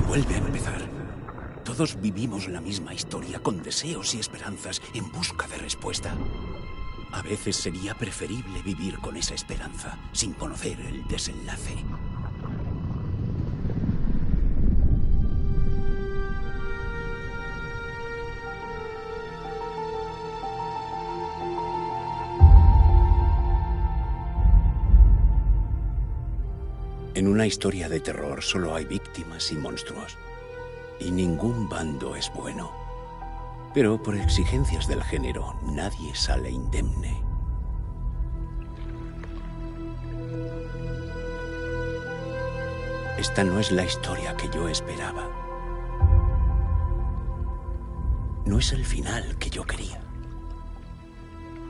vuelve a empezar. Todos vivimos la misma historia, con deseos y esperanzas en busca de respuesta. A veces sería preferible vivir con esa esperanza, sin conocer el desenlace. En una historia de terror solo hay víctimas y monstruos. Y ningún bando es bueno. Pero por exigencias del género, nadie sale indemne. Esta no es la historia que yo esperaba. No es el final que yo quería.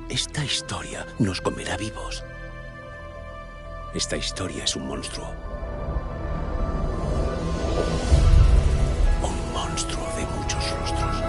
Esta historia nos comerá vivos. Esta historia es un monstruo. Un monstruo de muchos rostros.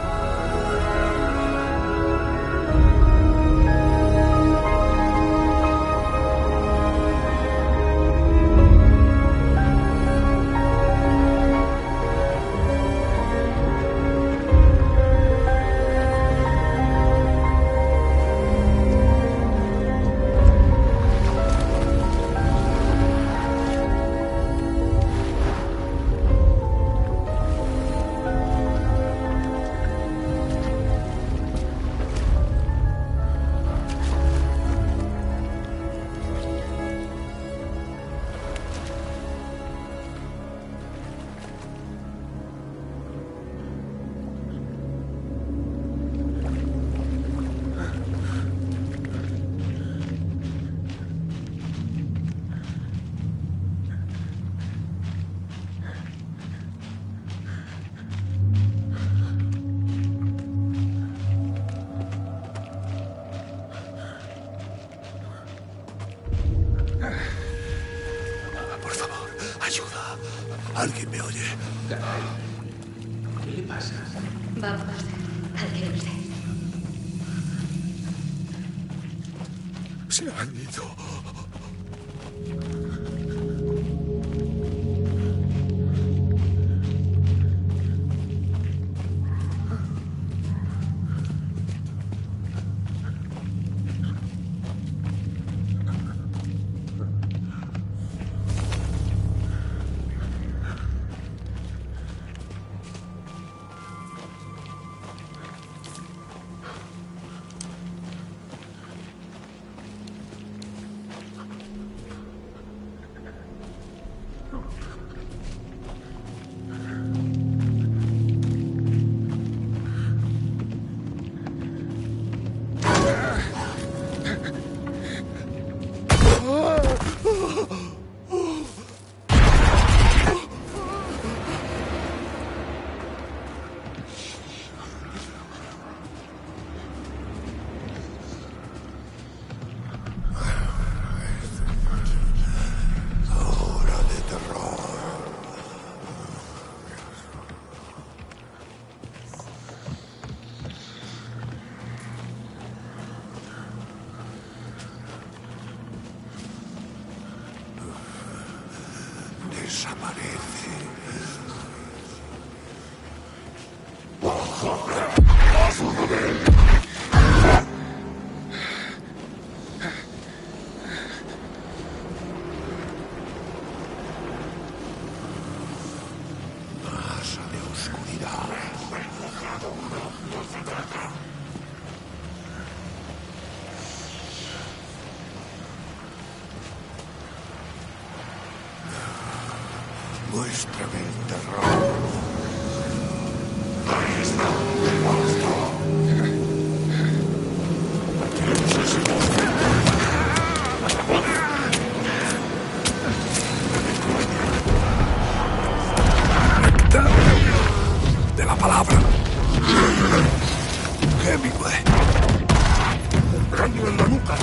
¿Alguien me oye? ¿Qué le pasa? Vamos, alguien usted. Se han ido. Muéstrame el terror. Ahí está, el monstruo. De la palabra. Hemingway. Entrando en la nuca.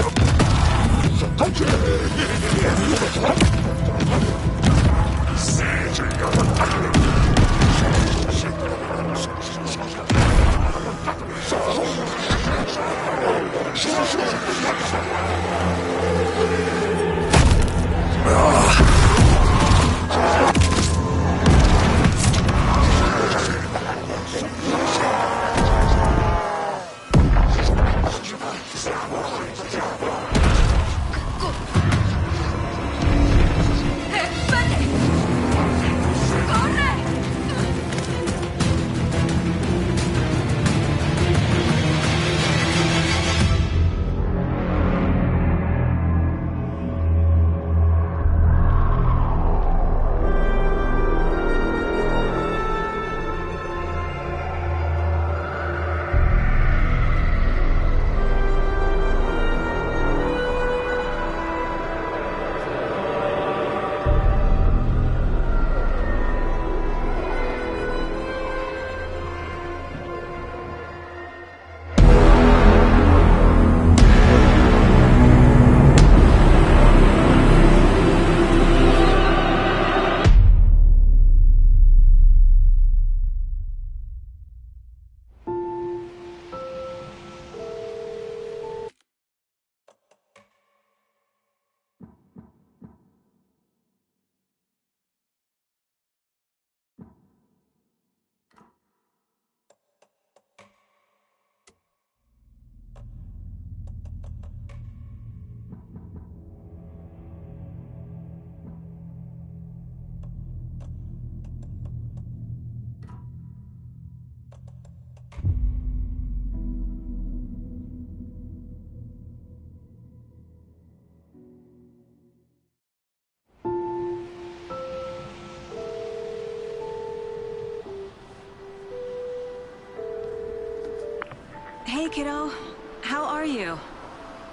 Hey, kiddo. How are you?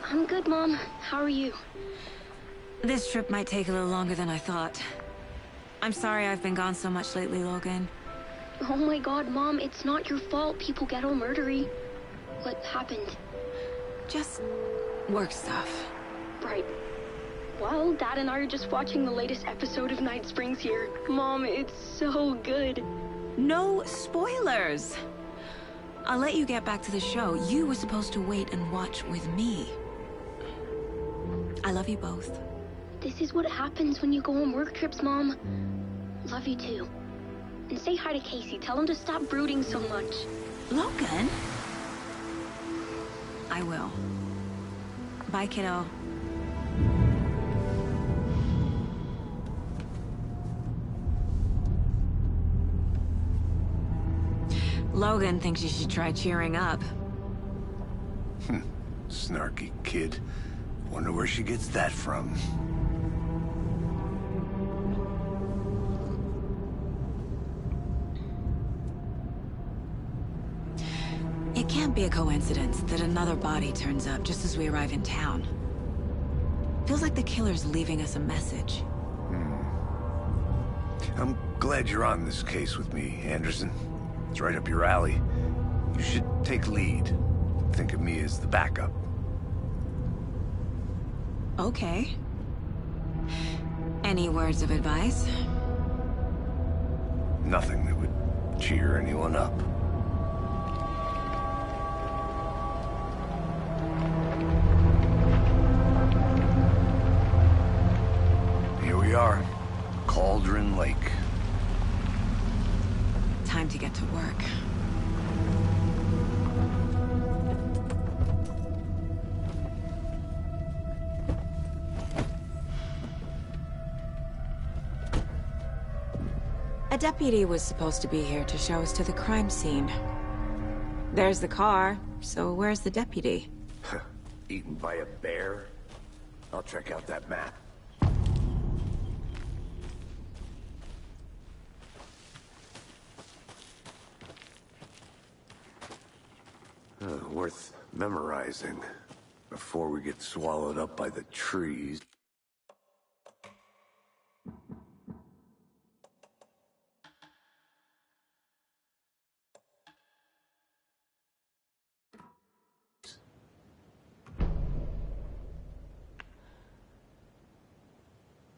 I'm good, Mom. How are you? This trip might take a little longer than I thought. I'm sorry I've been gone so much lately, Logan. Oh my god, Mom, it's not your fault people get all murdery. What happened? Just work stuff. Right. Well, Dad and I are just watching the latest episode of Night Springs here. Mom, it's so good. No spoilers! I'll let you get back to the show. You were supposed to wait and watch with me. I love you both. This is what happens when you go on work trips, Mom. Love you too. And say hi to Casey. Tell him to stop brooding so much. Logan? I will. Bye, kiddo. Logan thinks you should try cheering up. Snarky kid. Wonder where she gets that from. It can't be a coincidence that another body turns up just as we arrive in town. Feels like the killer's leaving us a message. I'm glad you're on this case with me, Anderson. It's right up your alley. You should take lead. Think of me as the backup. Okay. Any words of advice? Nothing that would cheer anyone up. Here we are. Cauldron Lake. Time to get to work. A deputy was supposed to be here to show us to the crime scene. There's the car, so where's the deputy? Eaten by a bear? I'll check out that map. Worth memorizing before we get swallowed up by the trees.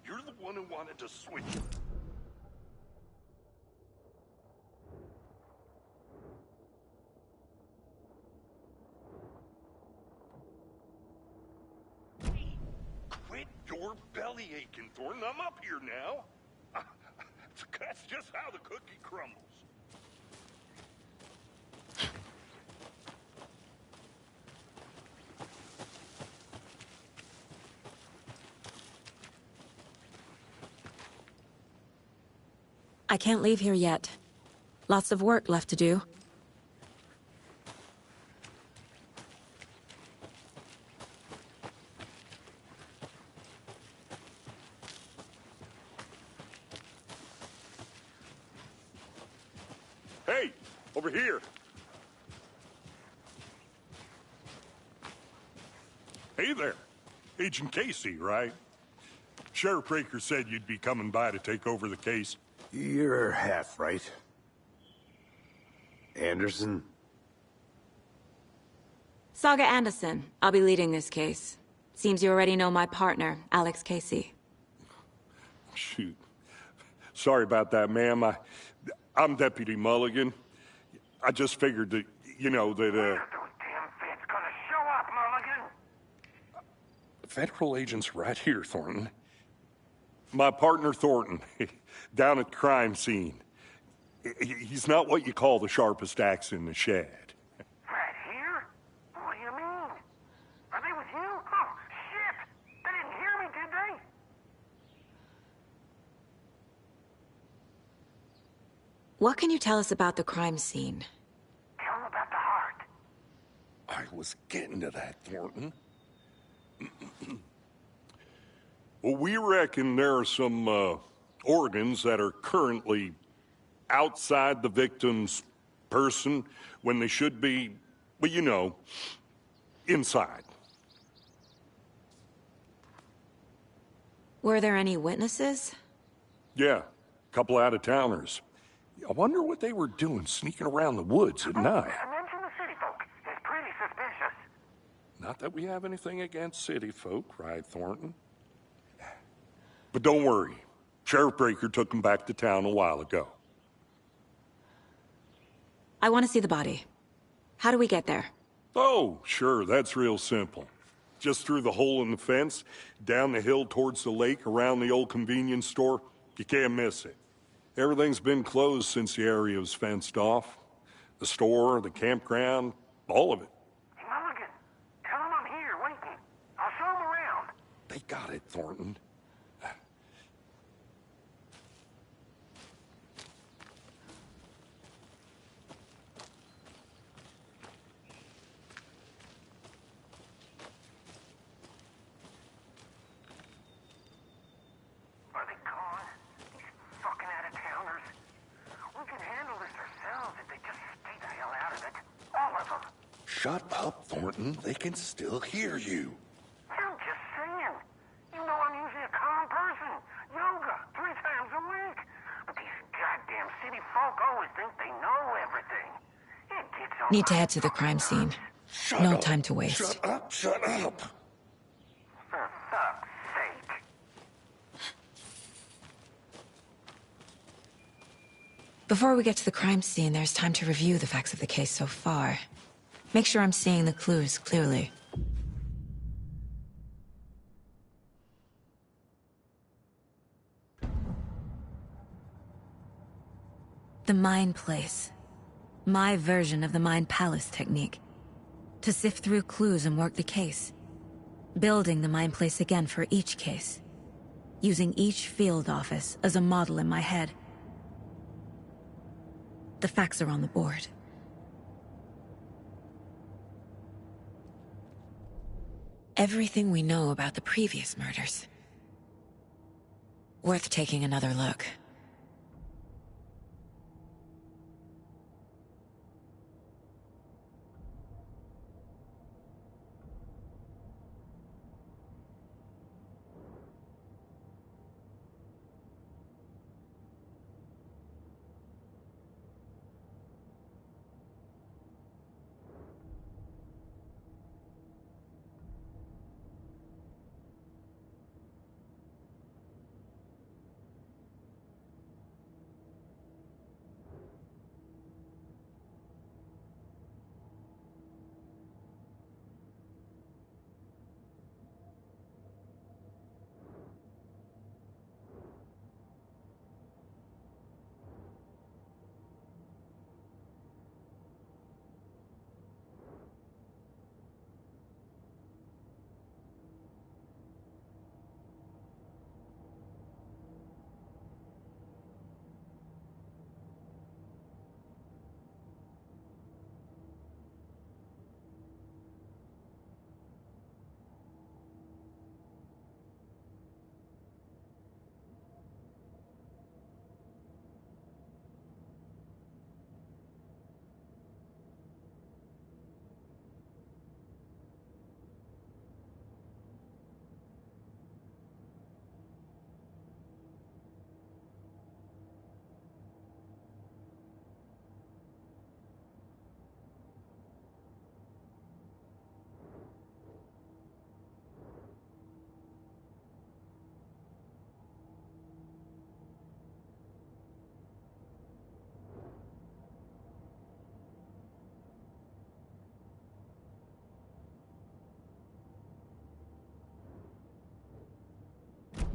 You're the one who wanted to switch. Quit your belly aching, Thornton. I'm up here now. That's just how the cookie crumbles. I can't leave here yet. Lots of work left to do. Hey, over here. Hey there. Agent Casey, right? Sheriff Raker said you'd be coming by to take over the case. You're half right. Anderson? Saga Anderson. I'll be leading this case. Seems you already know my partner, Alex Casey. Shoot. Sorry about that, ma'am. I'm Deputy Mulligan. I just figured that, you know, that, Those damn feds gonna show up, Mulligan? Federal agent's right here, Thornton. My partner, Thornton, down at the crime scene. He's not what you call the sharpest axe in the shed. Right here? What do you mean? Are they with you? Oh, shit! They didn't hear me, did they? What can you tell us about the crime scene? Tell them about the heart. I was getting to that, Thornton. Well, we reckon there are some organs that are currently outside the victim's person when they should be But you know, inside. Were there any witnesses? Yeah, a couple out-of-towners. I wonder what they were doing sneaking around the woods at night. I mentioned the city folk. It's pretty suspicious. Not that we have anything against city folk, right, Thornton? But don't worry. Sheriff Breaker took them back to town a while ago. I want to see the body. How do we get there? Oh, sure, that's real simple. Just through the hole in the fence, down the hill towards the lake, around the old convenience store. You can't miss it. Everything's been closed since the area was fenced off. The store, the campground, all of it. Hey, Mulligan, tell them I'm here waiting. I'll show them around. They got it, Thornton. Are they gone? These fucking out-of-towners. We can handle this ourselves if they just stay the hell out of it. All of them. Shut up, Thornton. They can still hear you. I'm just saying. You know I'm usually a calm person. Yoga 3 times a week. But these goddamn city folk always think they know everything. It gets on Need to my head to the crime scene. Shut No up. time to waste. Shut up, shut up. For fuck's sake. Before we get to the crime scene, there's time to review the facts of the case so far. Make sure I'm seeing the clues clearly. The Mind Place. My version of the Mind Palace technique. To sift through clues and work the case. Building the Mind Place again for each case. Using each field office as a model in my head. The facts are on the board. Everything we know about the previous murders. Worth taking another look.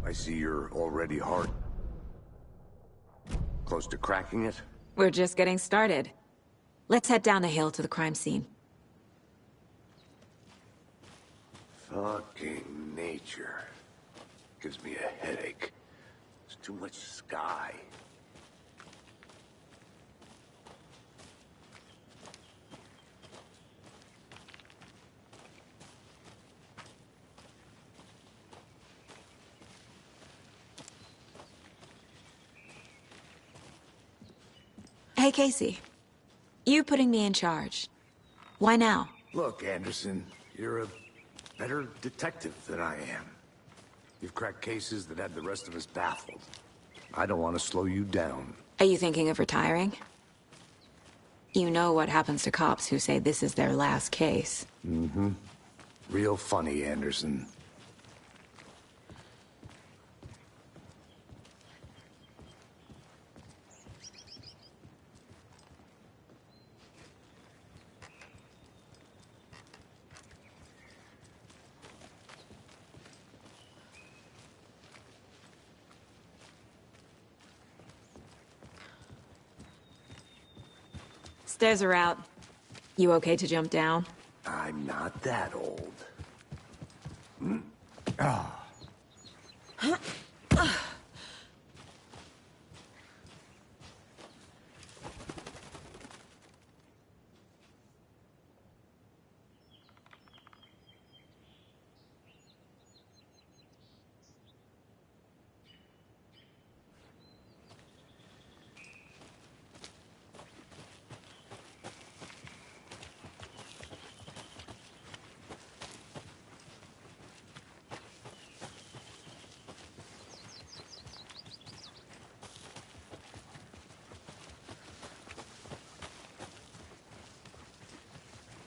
I see you're already hard. Close to cracking it? We're just getting started. Let's head down the hill to the crime scene. Fucking nature. Gives me a headache. There's too much sky. Hey, Casey. You putting me in charge. Why now? Look, Anderson, you're a better detective than I am. You've cracked cases that had the rest of us baffled. I don't want to slow you down. Are you thinking of retiring? You know what happens to cops who say this is their last case. Mm-hmm. Real funny, Anderson. Stairs are out. You okay to jump down? I'm not that old.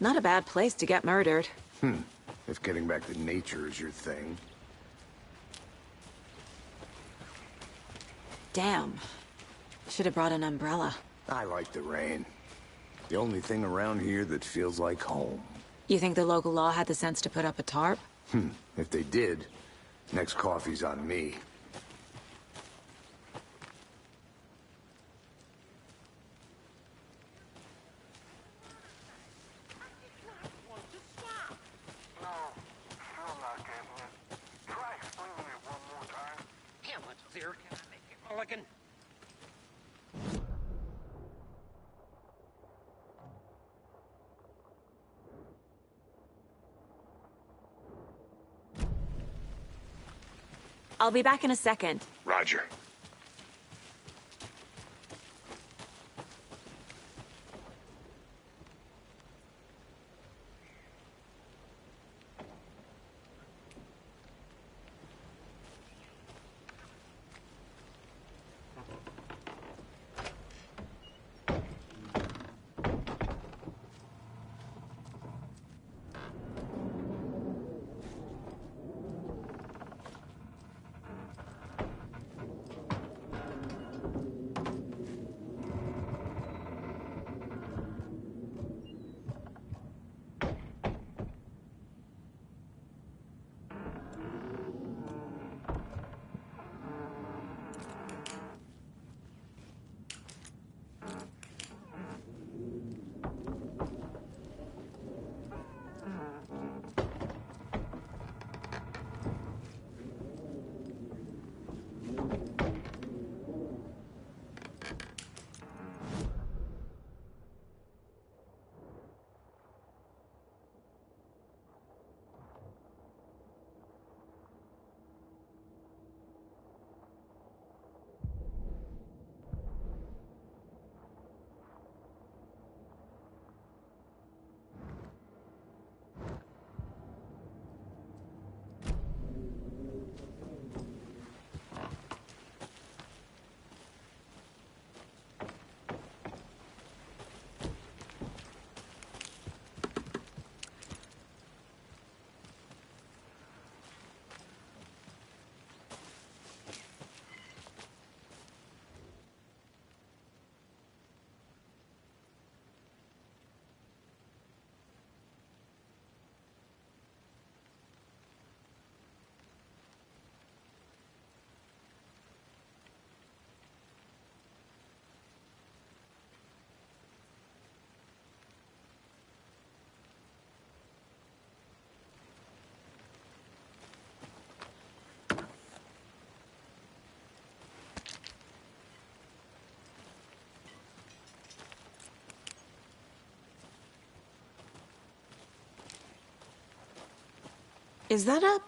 Not a bad place to get murdered. If getting back to nature is your thing. Damn. Should have brought an umbrella. I like the rain. The only thing around here that feels like home. You think the local law had the sense to put up a tarp? If they did, next coffee's on me. I'll be back in a second. Roger. Is that a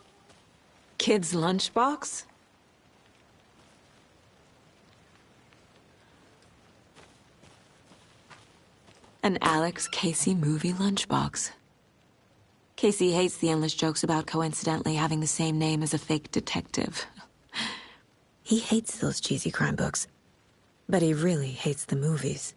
kid's lunchbox? An Alex Casey movie lunchbox. Casey hates the endless jokes about coincidentally having the same name as a fake detective. He hates those cheesy crime books, but he really hates the movies.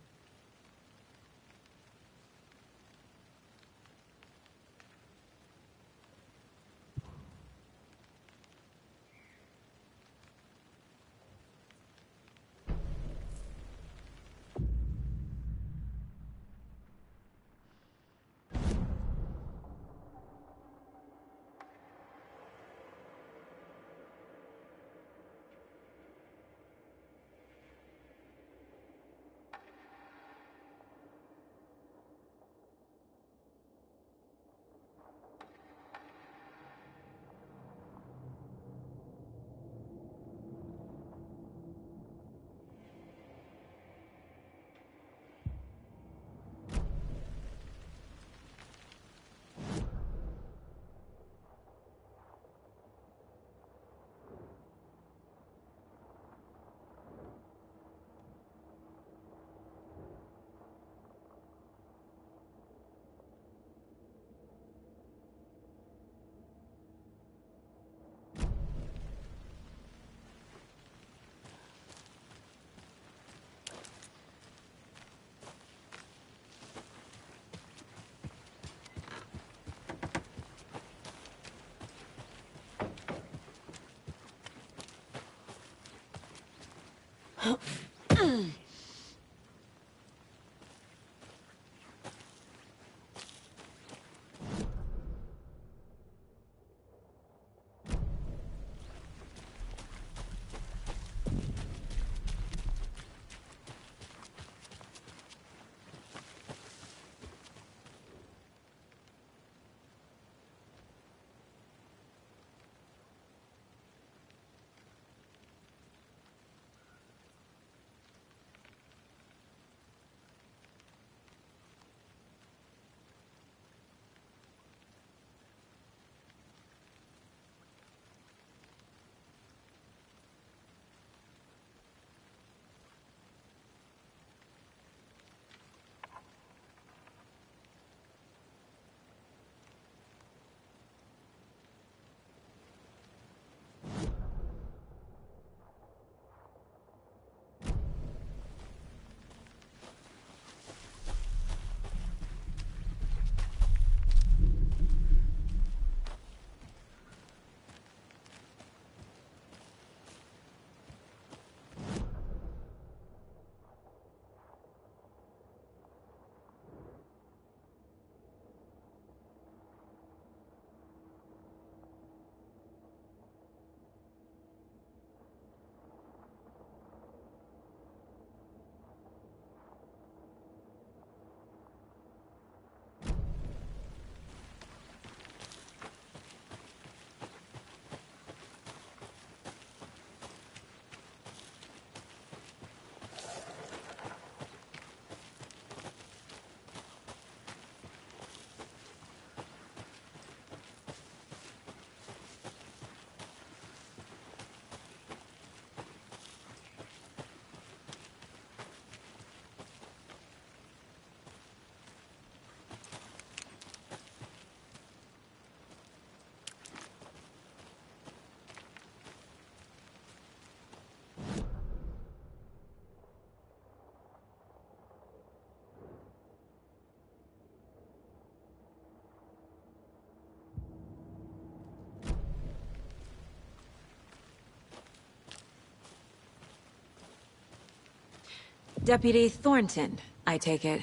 Deputy Thornton, I take it.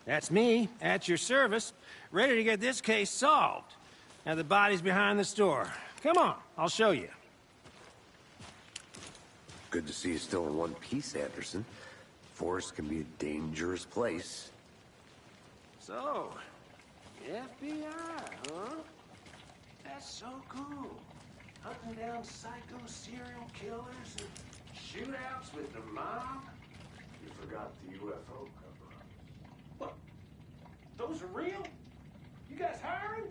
That's me, at your service, ready to get this case solved. Now the body's behind the store. Come on, I'll show you. Good to see you still in one piece, Anderson. Forest can be a dangerous place. So, FBI, huh? That's so cool. Hunting down psycho serial killers and shootouts with the mob. You forgot the UFO cover-up. What? Those are real? You guys hiring?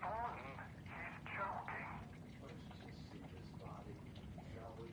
Thornton, he's joking. Let's just see this body, shall we?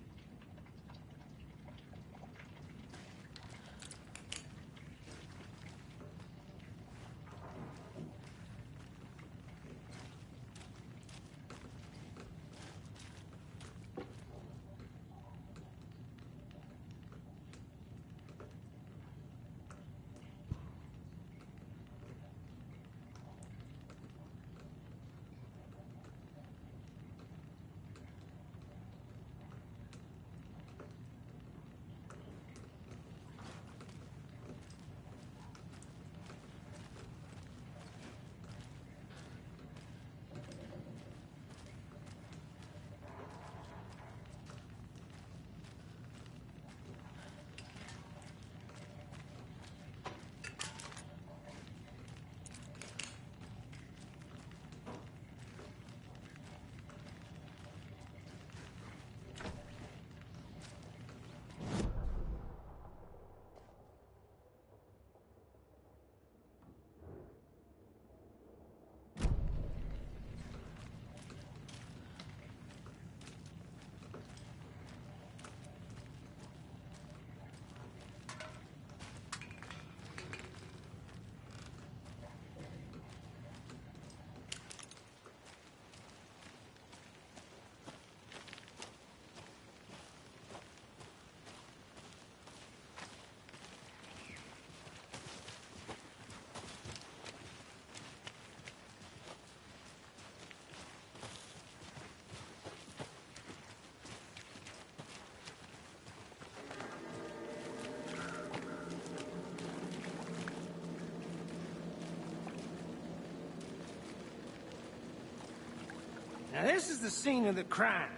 Now, this is the scene of the crime.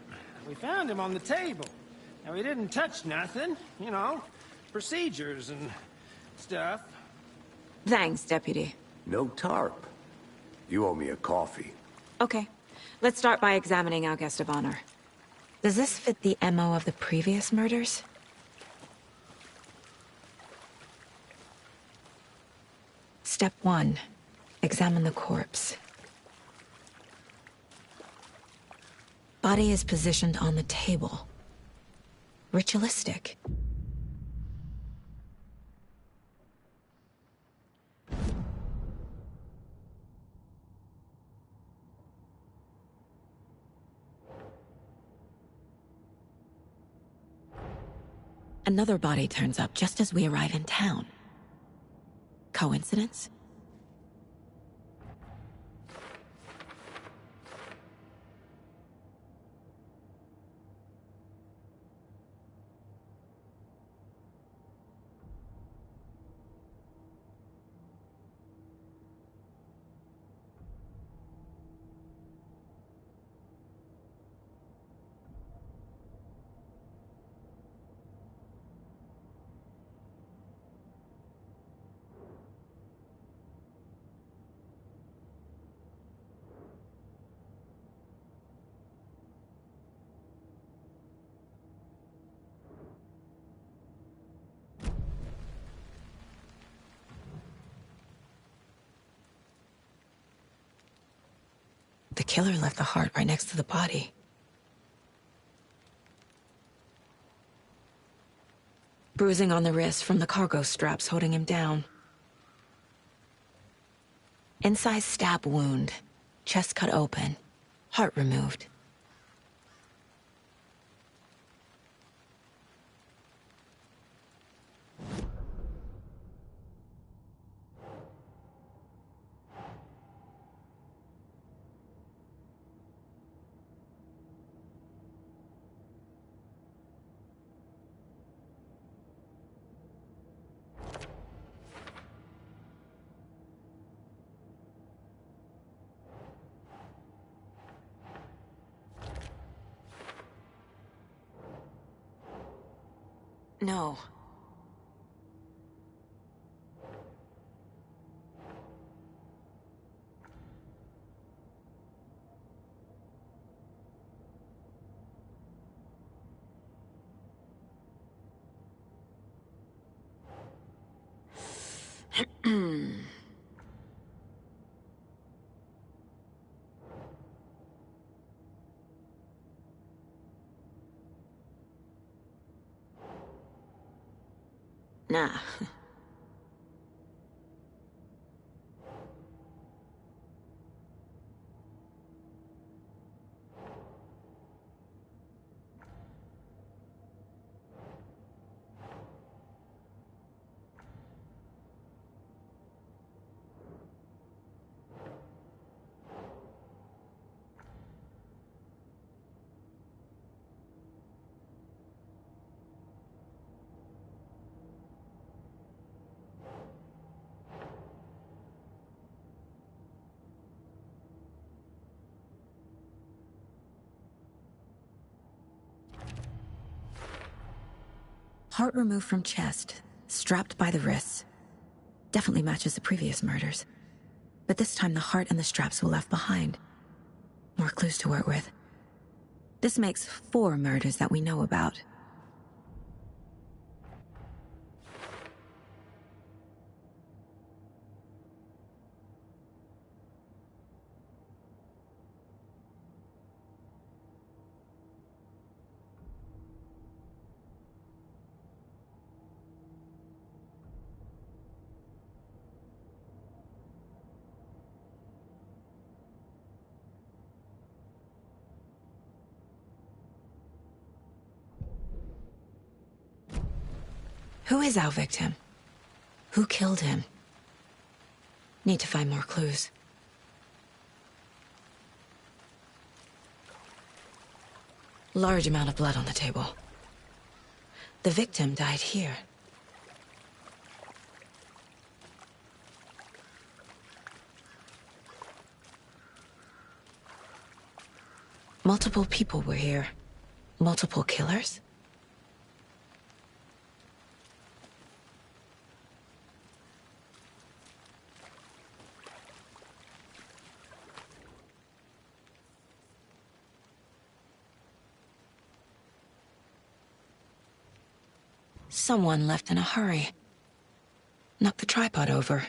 We found him on the table. Now, we didn't touch nothing, you know, procedures and stuff. Thanks, Deputy. No tarp. You owe me a coffee. Okay, let's start by examining our guest of honor. Does this fit the MO of the previous murders? Step 1. Examine the corpse. Body is positioned on the table. Ritualistic. Another body turns up just as we arrive in town. Coincidence? The killer left the heart right next to the body. Bruising on the wrist from the cargo straps holding him down. Incised stab wound. Chest cut open. Heart removed. No. Nah. Heart removed from chest, strapped by the wrists. Definitely matches the previous murders. But this time the heart and the straps were left behind. More clues to work with. This makes 4 murders that we know about. Who is our victim? Who killed him? Need to find more clues. Large amount of blood on the table. The victim died here. Multiple people were here. Multiple killers? Someone left in a hurry. Knocked the tripod over.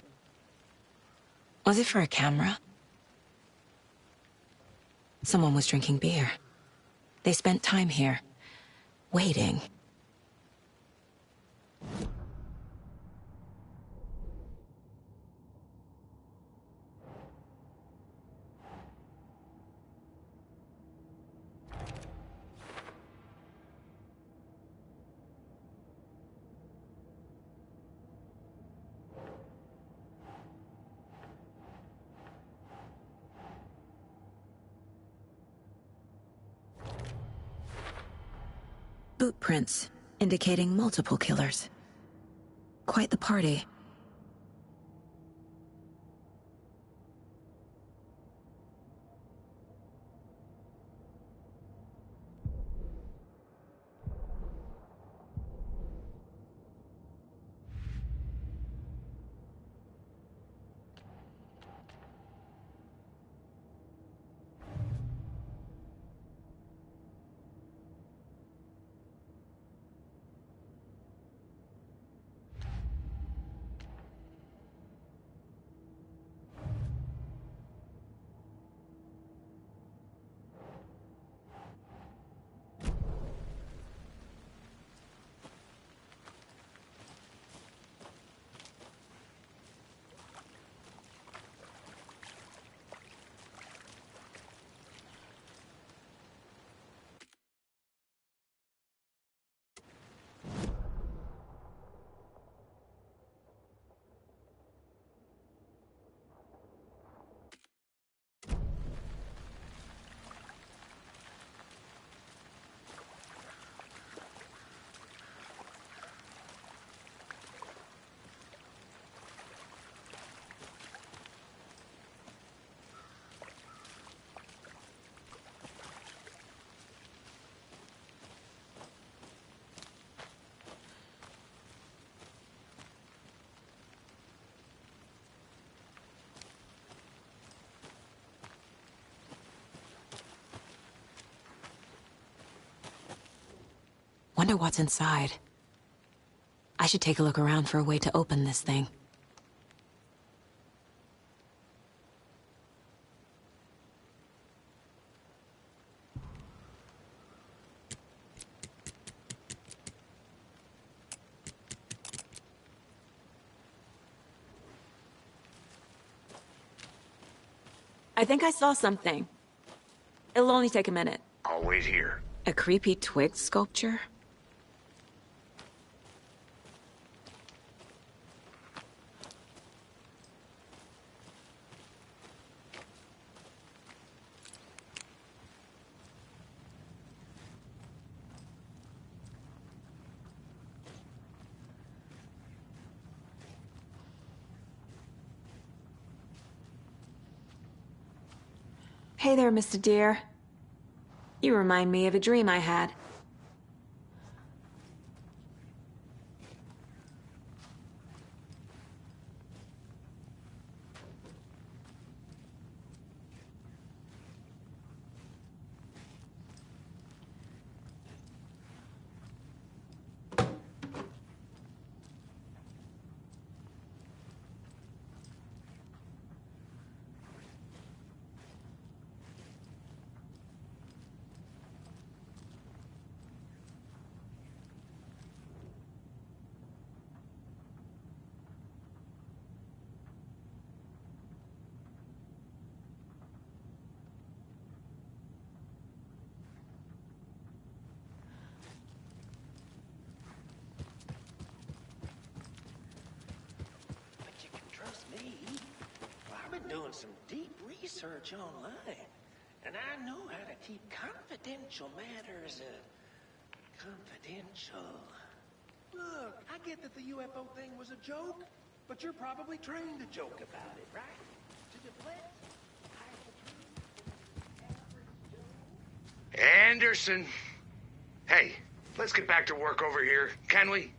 Was it for a camera? Someone was drinking beer. They spent time here, waiting. Boot prints, indicating multiple killers. Quite the party. Wonder what's inside. I should take a look around for a way to open this thing. I think I saw something. It'll only take a minute. I'll wait here. A creepy twig sculpture? Hey there, Mr. Deer. You remind me of a dream I had. Doing some deep research online, and I know how to keep confidential matters confidential. Look, I get that the UFO thing was a joke, but you're probably trained to joke about it, right? To deflect? Anderson. Hey, let's get back to work over here, can we?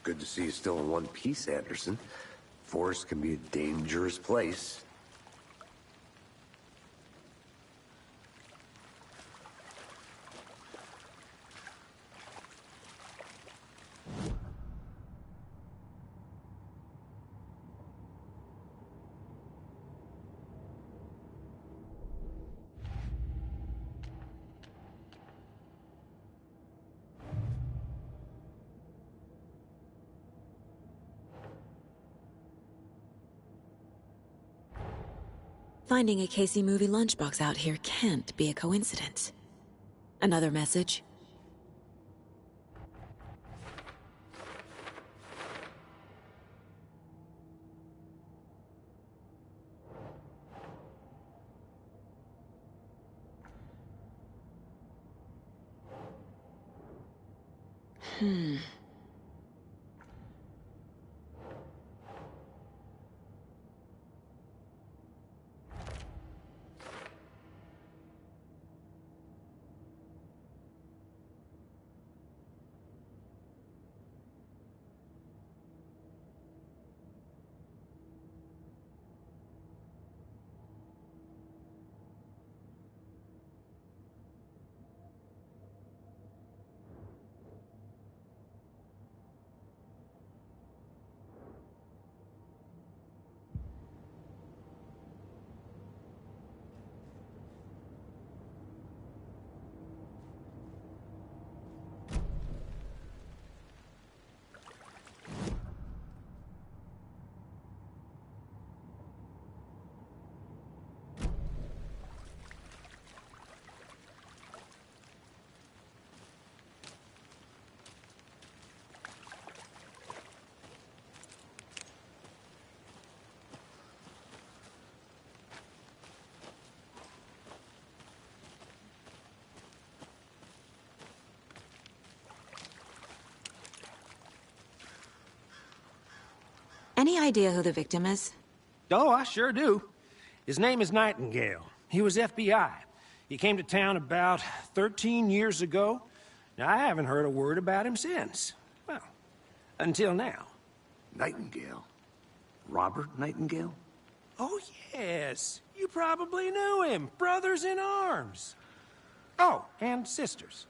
Good to see you still in one piece, Anderson. Forest can be a dangerous place. Finding a Casey movie lunchbox out here can't be a coincidence. Another message? Any idea who the victim is? Oh, I sure do. His name is Nightingale. He was FBI. He came to town about 13 years ago. Now, I haven't heard a word about him since. Well, until now. Nightingale? Robert Nightingale? Oh, yes. You probably knew him. Brothers in arms. Oh, and sisters.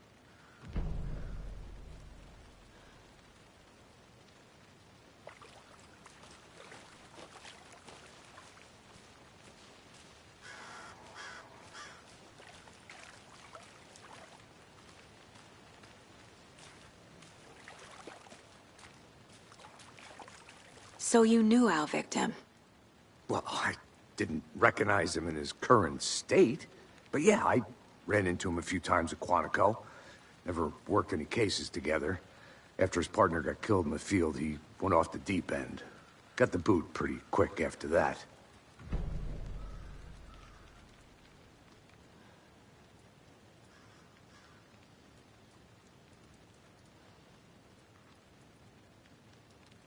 So you knew our victim? Well, I didn't recognize him in his current state. But yeah, I ran into him a few times at Quantico. Never worked any cases together. After his partner got killed in the field, he went off the deep end. Got the boot pretty quick after that.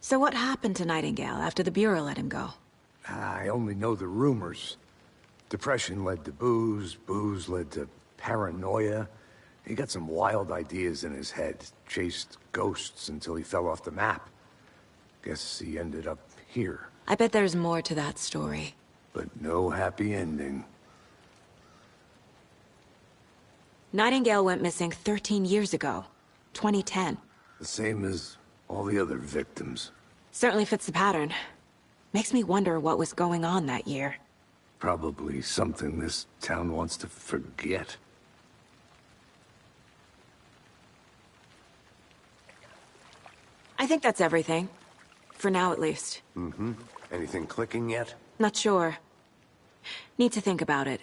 So what happened to Nightingale after the Bureau let him go? I only know the rumors. Depression led to booze, booze led to paranoia. He got some wild ideas in his head, chased ghosts until he fell off the map. Guess he ended up here. I bet there's more to that story. But no happy ending. Nightingale went missing 13 years ago. 2010. The same as all the other victims. Certainly fits the pattern. Makes me wonder what was going on that year. Probably something this town wants to forget. I think that's everything. For now, at least. Mm-hmm. Anything clicking yet? Not sure. Need to think about it.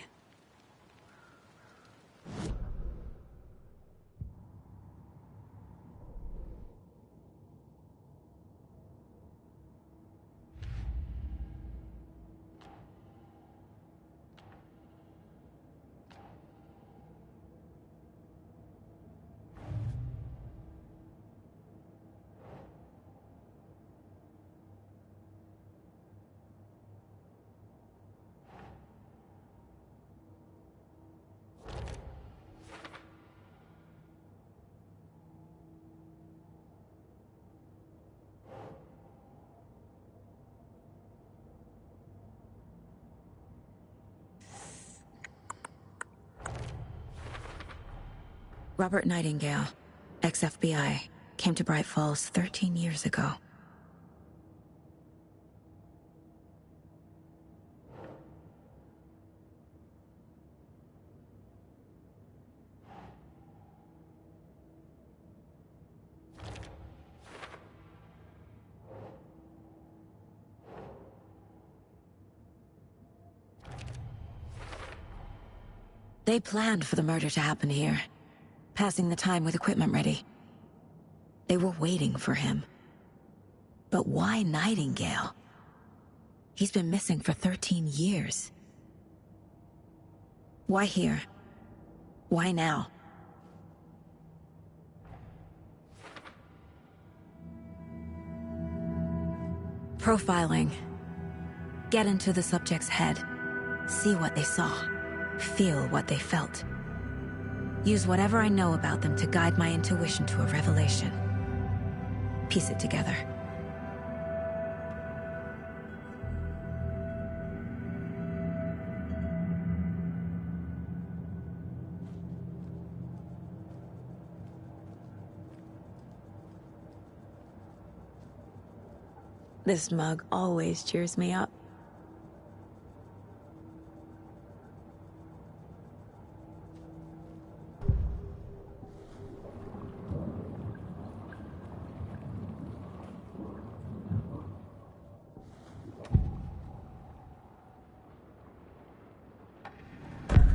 Robert Nightingale, ex-FBI, came to Bright Falls 13 years ago. They planned for the murder to happen here, passing the time with equipment ready. They were waiting for him. But why Nightingale? He's been missing for 13 years. Why here? Why now? Profiling. Get into the subject's head. See what they saw. Feel what they felt. Use whatever I know about them to guide my intuition to a revelation. Piece it together. This mug always cheers me up.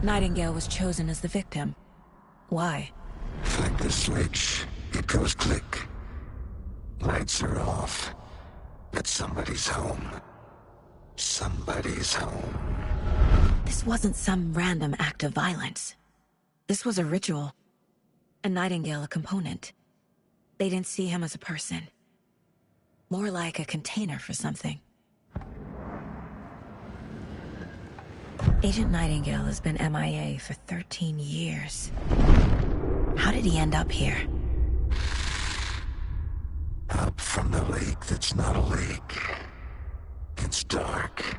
Nightingale was chosen as the victim. Why? Flick the switch, it goes click. Lights are off. But somebody's home. Somebody's home. This wasn't some random act of violence. This was a ritual. And Nightingale a component. They didn't see him as a person. More like a container for something. Agent Nightingale has been MIA for 13 years. How did he end up here? Up from the lake that's not a lake. It's dark.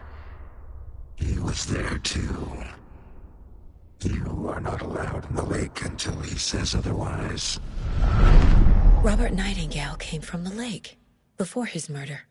He was there too. You are not allowed in the lake until he says otherwise. Robert Nightingale came from the lake, before his murder.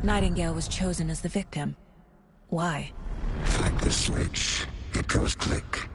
Nightingale was chosen as the victim. Why? Like the switch, it goes click.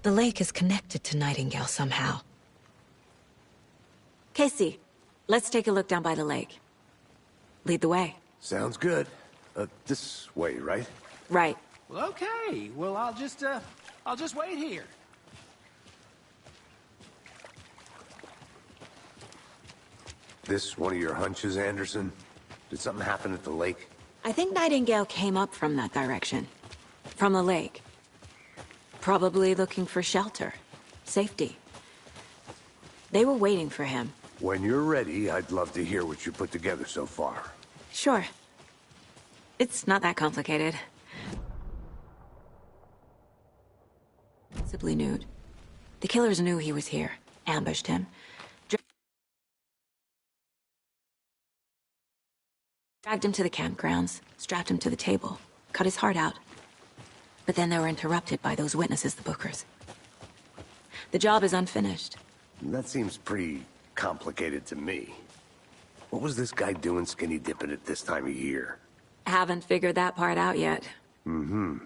The lake is connected to Nightingale somehow. Casey, let's take a look down by the lake. Lead the way. Sounds good. This way, right? Right. Well, okay. Well, I'll just wait here. This one of your hunches, Anderson? Did something happen at the lake? I think Nightingale came up from that direction. From the lake. Probably looking for shelter. Safety. They were waiting for him. When you're ready, I'd love to hear what you put together so far. Sure. It's not that complicated. Simply nude. The killers knew he was here. Ambushed him. Dragged him to the campgrounds. Strapped him to the table. Cut his heart out. But then they were interrupted by those witnesses, the Bookers. The job is unfinished. That seems pretty complicated to me. What was this guy doing skinny dipping at this time of year? Haven't figured that part out yet. Mm-hmm.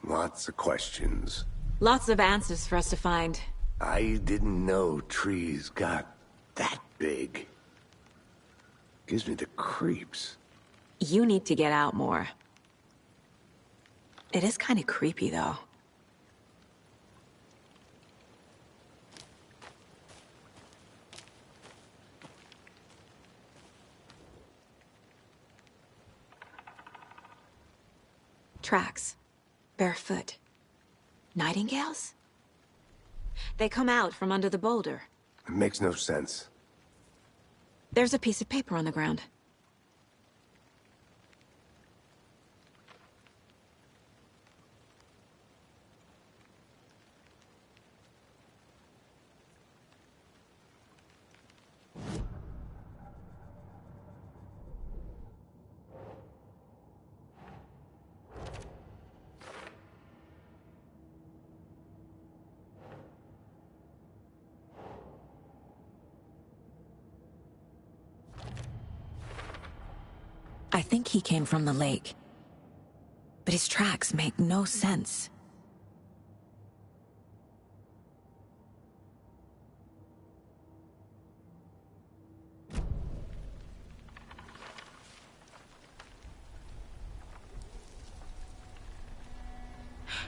Lots of questions. Lots of answers for us to find. I didn't know trees got that big. Gives me the creeps. You need to get out more. It is kind of creepy, though. Tracks. Barefoot. Nightingales? They come out from under the boulder. It makes no sense. There's a piece of paper on the ground. I think he came from the lake. But his tracks make no sense.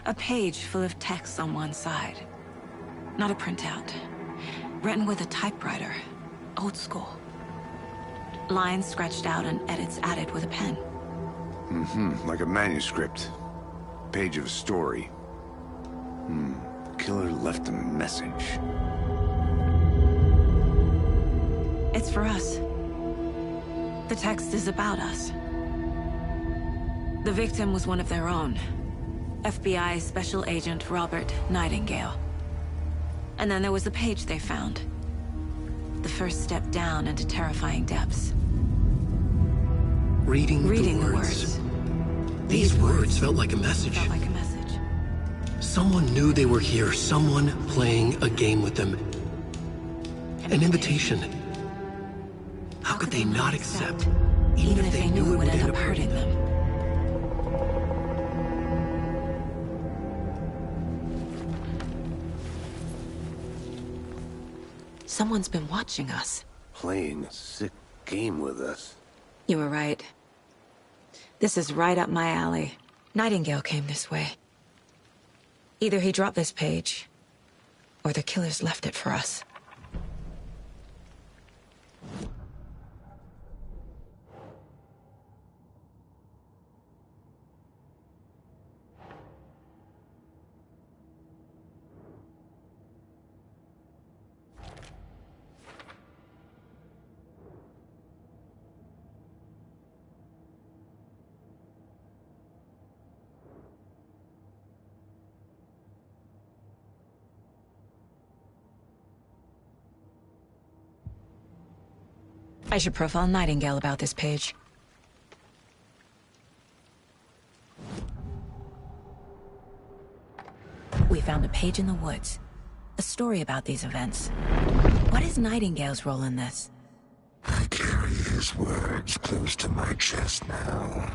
A page full of text on one side. Not a printout. Written with a typewriter. Old school. Lines scratched out and edits added with a pen. Mm-hmm, like a manuscript. Page of a story. Killer left a message. It's for us. The text is about us. The victim was one of their own. FBI Special Agent Robert Nightingale. And then there was the page they found. The first step down into terrifying depths. Reading the words. These words felt like a message. Someone knew they were here, someone playing a game with them. An invitation. How could they not accept, even if they knew it would end up hurting them? Someone's been watching us. Playing a sick game with us. You were right. This is right up my alley. Nightingale came this way. Either he dropped this page, or the killers left it for us. I should profile Nightingale about this page. We found a page in the woods. A story about these events. What is Nightingale's role in this? I carry his words close to my chest now.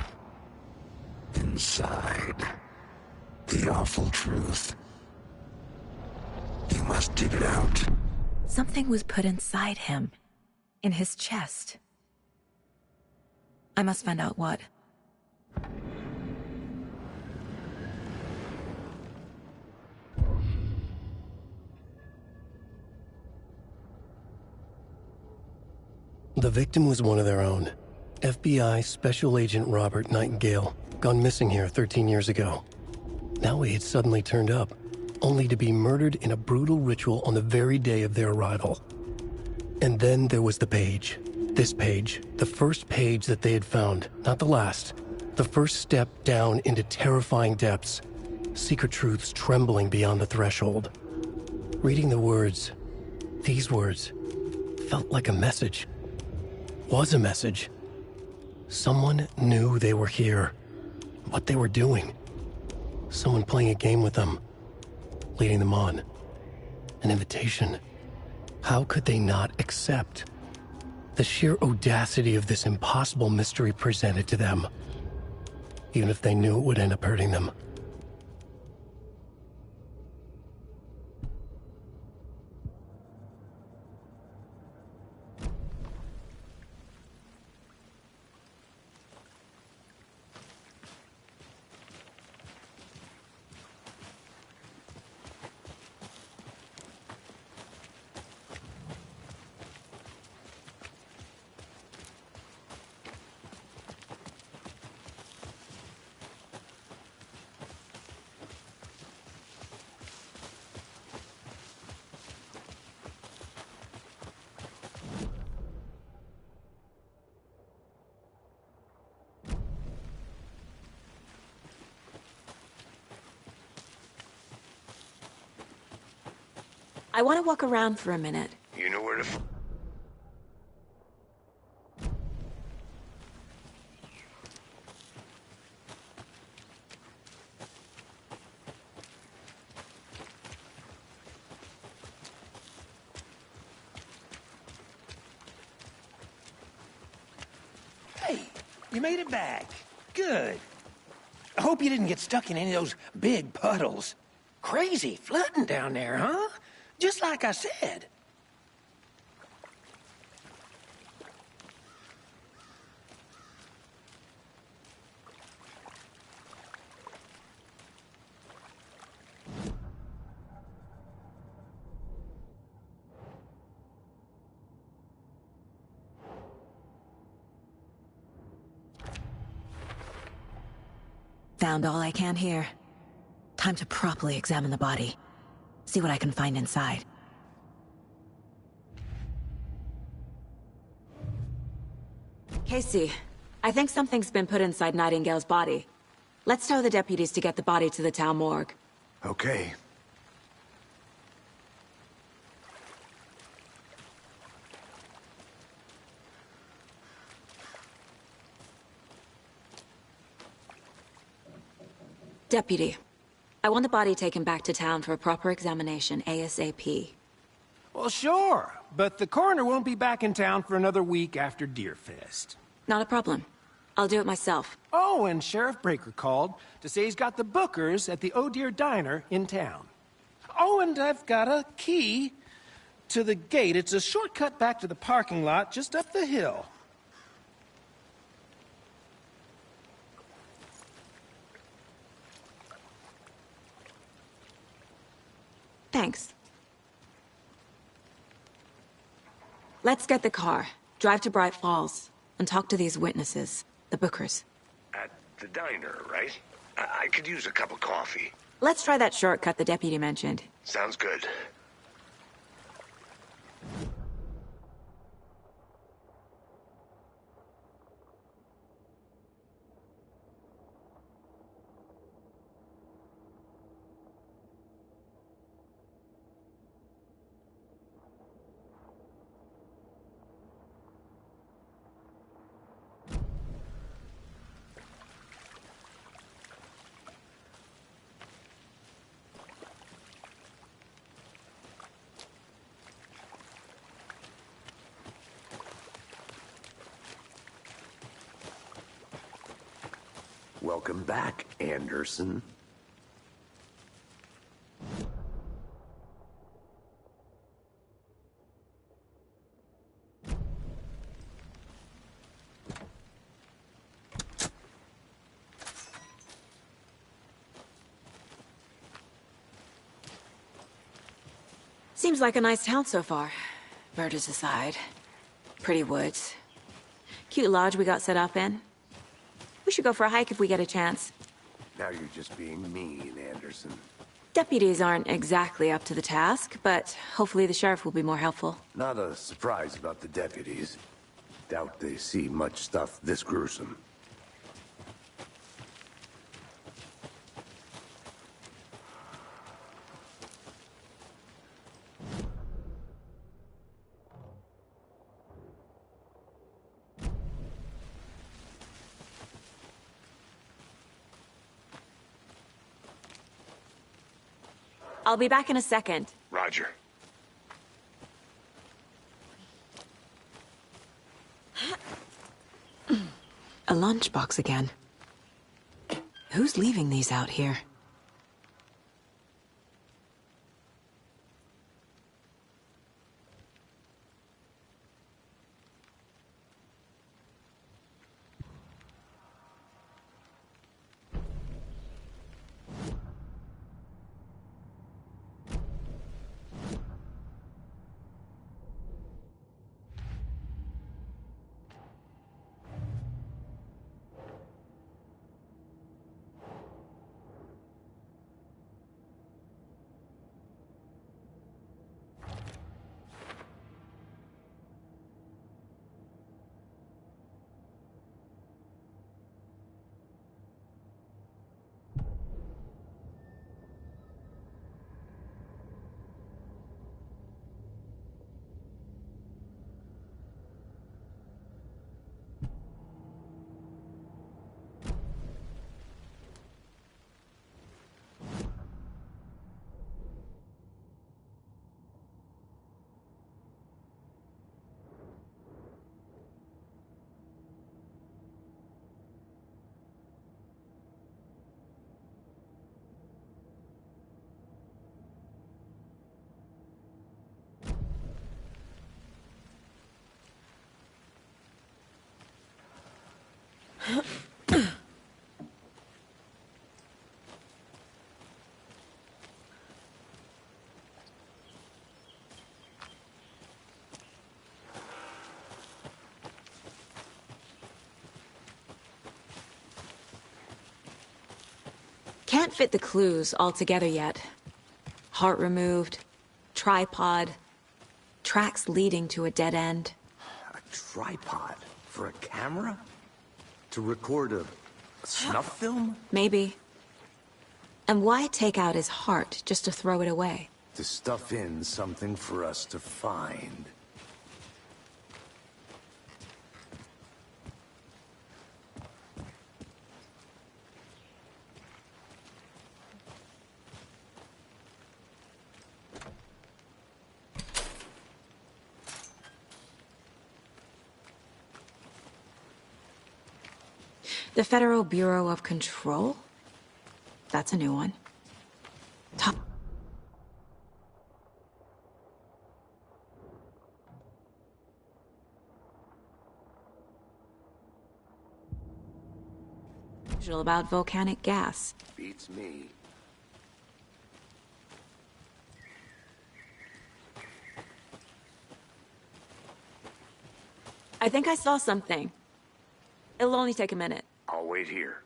Inside, the awful truth. You must dig it out. Something was put inside him. In his chest. I must find out what. The victim was one of their own. FBI Special Agent Robert Nightingale, gone missing here 13 years ago. Now he had suddenly turned up, only to be murdered in a brutal ritual on the very day of their arrival. And then there was the page. This page, the first page that they had found, not the last. The first step down into terrifying depths. Secret truths trembling beyond the threshold. Reading the words, these words, felt like a message. Was a message. Someone knew they were here. What they were doing. Someone playing a game with them. Leading them on. An invitation. How could they not accept? The sheer audacity of this impossible mystery presented to them. Even if they knew it would end up hurting them. I want to walk around for a minute. You know where to... Hey, you made it back. Good. I hope you didn't get stuck in any of those big puddles. Crazy flooding down there, huh? Just like I said. Found all I can here. Time to properly examine the body. See what I can find inside. Casey, I think something's been put inside Nightingale's body. Let's tell the deputies to get the body to the town morgue. Okay. Deputy, I want the body taken back to town for a proper examination ASAP. Well, sure, but the coroner won't be back in town for another week after Deerfest. Not a problem. I'll do it myself. Oh, and Sheriff Breaker called to say he's got the Bookers at the Oh Dear Diner in town. Oh, and I've got a key to the gate. It's a shortcut back to the parking lot just up the hill. Thanks. Let's get the car, drive to Bright Falls, and talk to these witnesses, the Bookers. At the diner, right? I could use a cup of coffee. Let's try that shortcut the deputy mentioned. Sounds good. Welcome back, Anderson. Seems like a nice town so far. Murders aside. Pretty woods. Cute lodge we got set up in. We should go for a hike if we get a chance. Now you're just being mean, Anderson. Deputies aren't exactly up to the task, but hopefully the sheriff will be more helpful. Not a surprise about the deputies. Doubt they see much stuff this gruesome. I'll be back in a second. Roger. A lunchbox again. Who's leaving these out here? Can't fit the clues all together yet. Heart removed, tripod, tracks leading to a dead end. A tripod? For a camera? To record a snuff film? Maybe. And why take out his heart just to throw it away? To stuff in something for us to find. The Federal Bureau of Control? That's a new one. Top. About volcanic gas. Beats me. I think I saw something. It'll only take a minute. I'll wait here.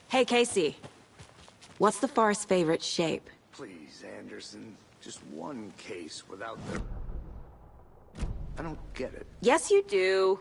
Hey, Casey. What's the forest's favorite shape? Please, Anderson. Just one case without the... I don't get it. Yes, you do.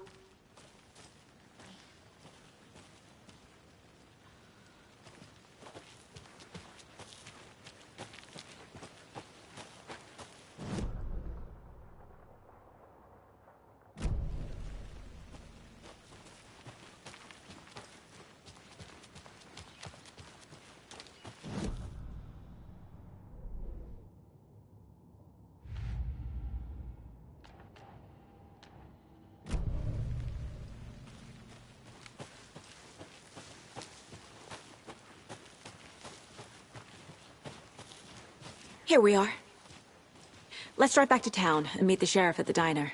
Here we are. Let's drive back to town and meet the sheriff at the diner.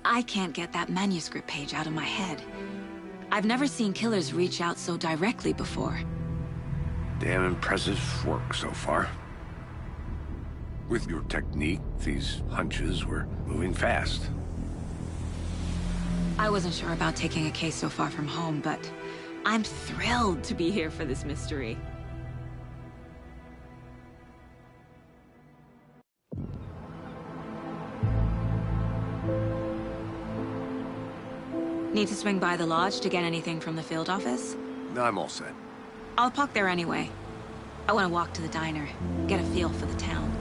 I can't get that manuscript page out of my head. I've never seen killers reach out so directly before. Damn impressive work so far. With your technique, these hunches were moving fast. I wasn't sure about taking a case so far from home, but I'm thrilled to be here for this mystery. Need to swing by the lodge to get anything from the field office? No, I'm all set. I'll park there anyway. I want to walk to the diner, get a feel for the town.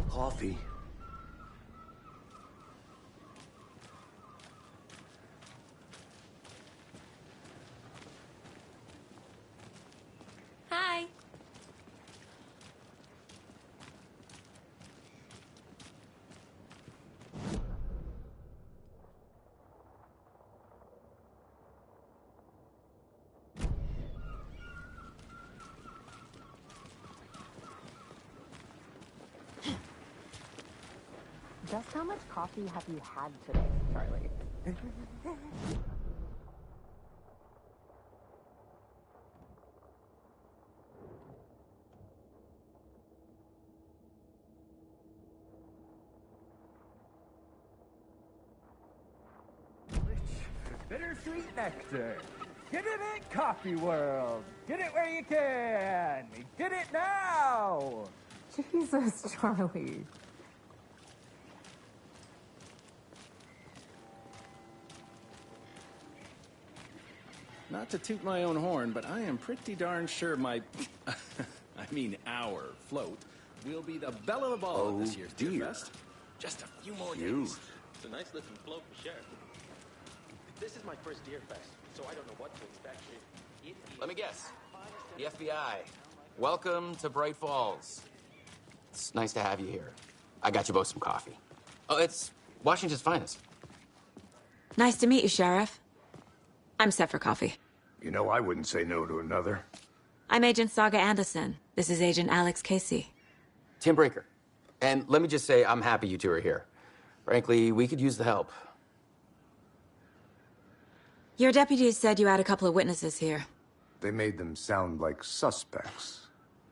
Coffee. Hi. Just how much coffee have you had today, Charlie? Bittersweet nectar. Get it at Coffee World. Get it where you can. Get it now. Jesus, Charlie. Not to toot my own horn, but I am pretty darn sure my... I mean our float will be the belle of the ball of this year's Deer Fest. Just a few more days. It's a nice looking float for sure. This is my first Deer Fest, so I don't know what to expect. Let me guess. The FBI. Welcome to Bright Falls. It's nice to have you here. I got you both some coffee. Oh, it's Washington's finest. Nice to meet you, Sheriff. I'm set for coffee. You know, I wouldn't say no to another. I'm Agent Saga Anderson. This is Agent Alex Casey. Tim Breaker. And let me just say, I'm happy you two are here. Frankly, we could use the help. Your deputies said you had a couple of witnesses here. They made them sound like suspects.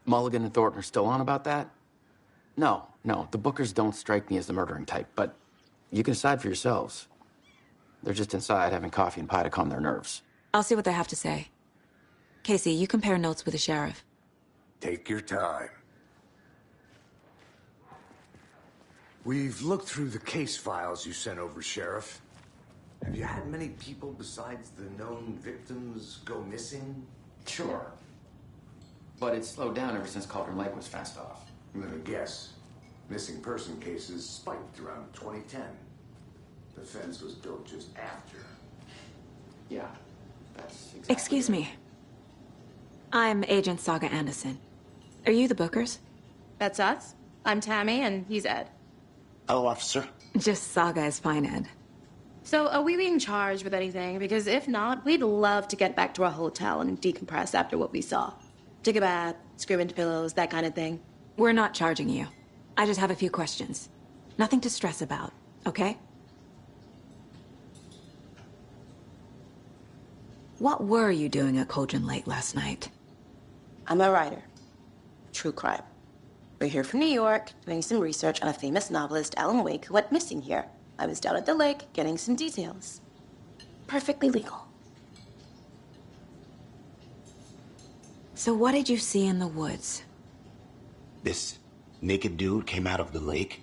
Mulligan and Thornton are still on about that? No, the Bookers don't strike me as the murdering type, but you can decide for yourselves. They're just inside having coffee and pie to calm their nerves. I'll see what they have to say. Casey, you compare notes with the sheriff. Take your time. We've looked through the case files you sent over, Sheriff. Have you had many people besides the known victims go missing? Sure. But it's slowed down ever since Cauldron Lake was fenced off. I'm gonna guess. Missing person cases spiked around 2010. The fence was built just after. Yeah, that's exactly... Excuse me. I'm Agent Saga Anderson. Are you the Bookers? That's us. I'm Tammy, and he's Ed. Hello, officer. Just Saga is fine, Ed. So, are we being charged with anything? Because if not, we'd love to get back to our hotel and decompress after what we saw. Take a bath, scream into pillows, that kind of thing. We're not charging you. I just have a few questions. Nothing to stress about, okay? What were you doing at Cauldron Lake last night? I'm a writer. True crime. We're here from New York, doing some research on a famous novelist, Alan Wake, who went missing here. I was down at the lake, getting some details. Perfectly legal. So what did you see in the woods? This naked dude came out of the lake,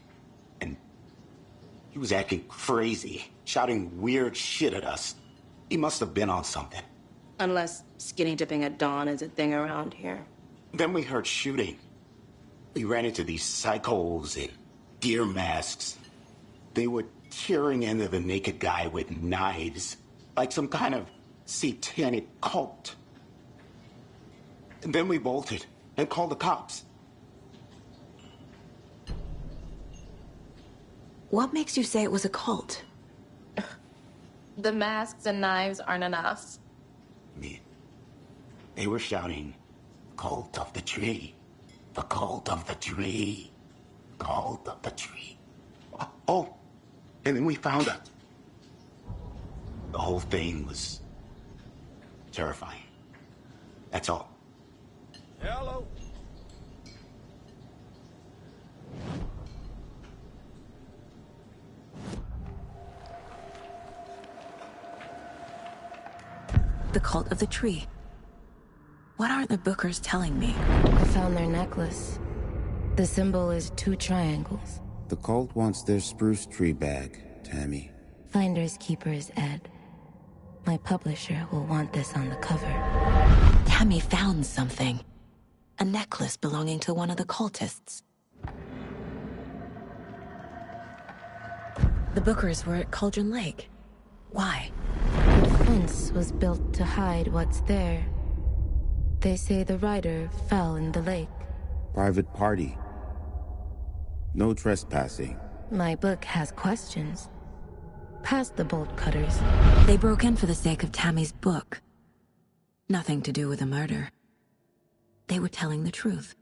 and he was acting crazy, shouting weird shit at us. He must have been on something. Unless skinny dipping at dawn is a thing around here. Then we heard shooting. We ran into these psychos in deer masks. They were tearing into the naked guy with knives, like some kind of satanic cult. And then we bolted and called the cops. What makes you say it was a cult? The masks and knives aren't enough. They were shouting, "Cult of the tree, the cult of the tree, cult of the tree." Oh, and then we found out. The whole thing was terrifying. That's all. Hello. The cult of the tree. What aren't the Bookers telling me? I found their necklace. The symbol is 2 triangles. The cult wants their spruce tree back, Tammy. Finders keepers, Ed. My publisher will want this on the cover. Tammy found something. A necklace belonging to one of the cultists. The Bookers were at Cauldron Lake. Why? The fence was built to hide what's there. They say the rider fell in the lake. Private party. No trespassing. My book has questions. Past the bolt cutters. They broke in for the sake of Tammy's book. Nothing to do with the murder. They were telling the truth.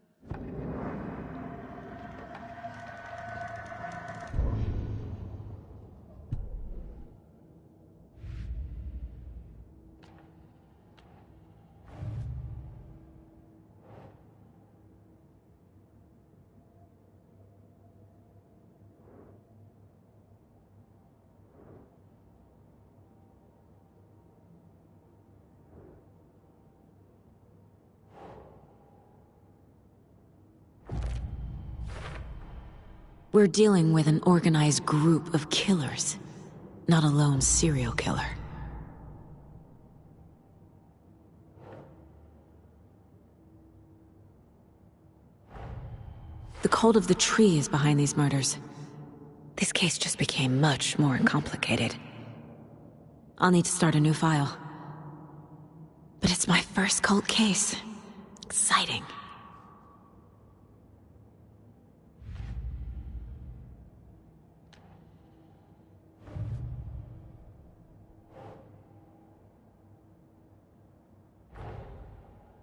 We're dealing with an organized group of killers, not a lone serial killer. The cult of the tree is behind these murders. This case just became much more complicated. I'll need to start a new file. But it's my first cult case. Exciting.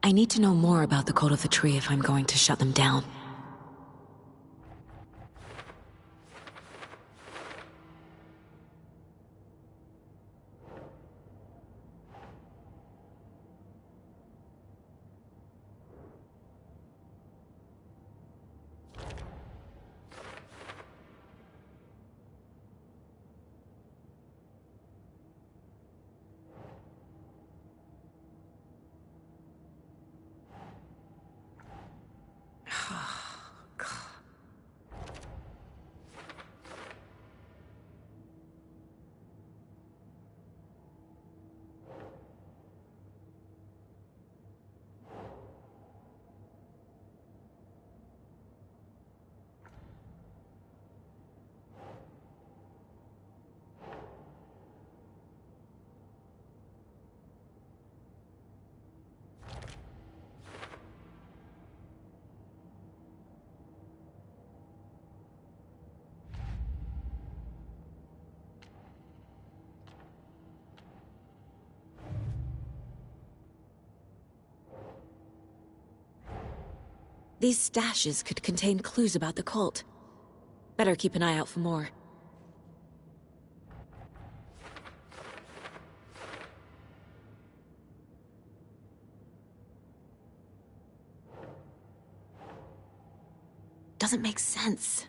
I need to know more about the cult of the tree if I'm going to shut them down. These stashes could contain clues about the cult. Better keep an eye out for more. Doesn't make sense.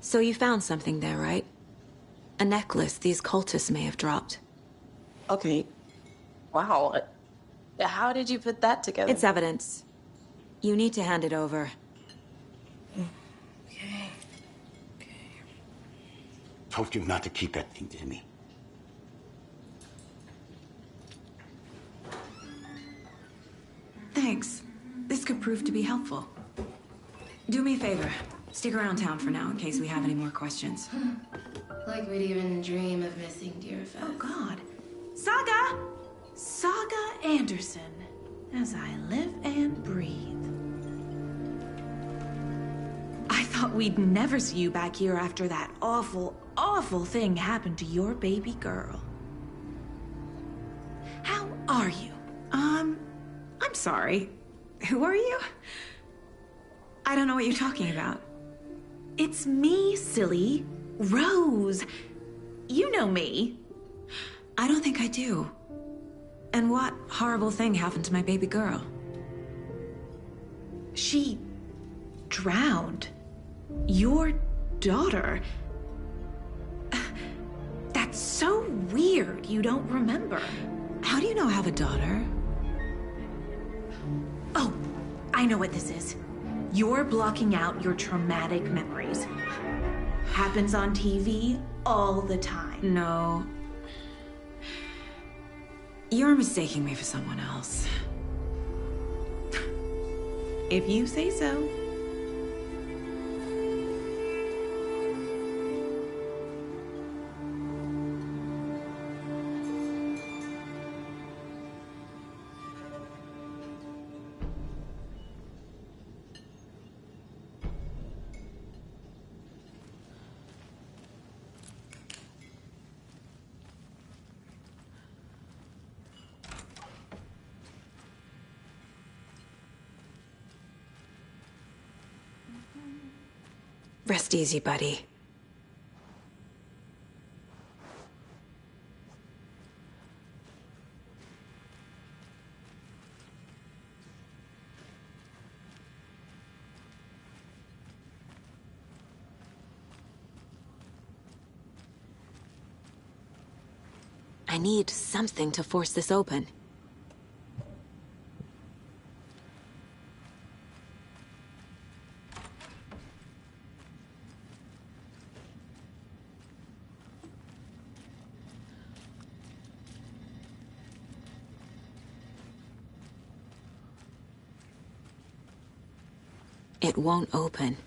So you found something there, right? A necklace these cultists may have dropped. Okay. Wow. How did you put that together? It's evidence. You need to hand it over. Okay. Told you not to keep that thing to me. Thanks. This could prove to be helpful. Do me a favor. Stick around town for now in case we have any more questions. Like we'd even dream of missing Deerfest. Oh, God. Saga! Saga Anderson. As I live and breathe. I thought we'd never see you back here after that awful, awful thing happened to your baby girl. How are you? I'm sorry. Who are you? I don't know what you're talking about. It's me, silly. Rose. You know me. I don't think I do. And what horrible thing happened to my baby girl? She drowned. Your daughter. That's so weird you don't remember. How do you know I have a daughter? Oh, I know what this is. You're blocking out your traumatic memories. Happens on TV all the time. No. You're mistaking me for someone else. If you say so. Rest easy, buddy. I need something to force this open. It won't open.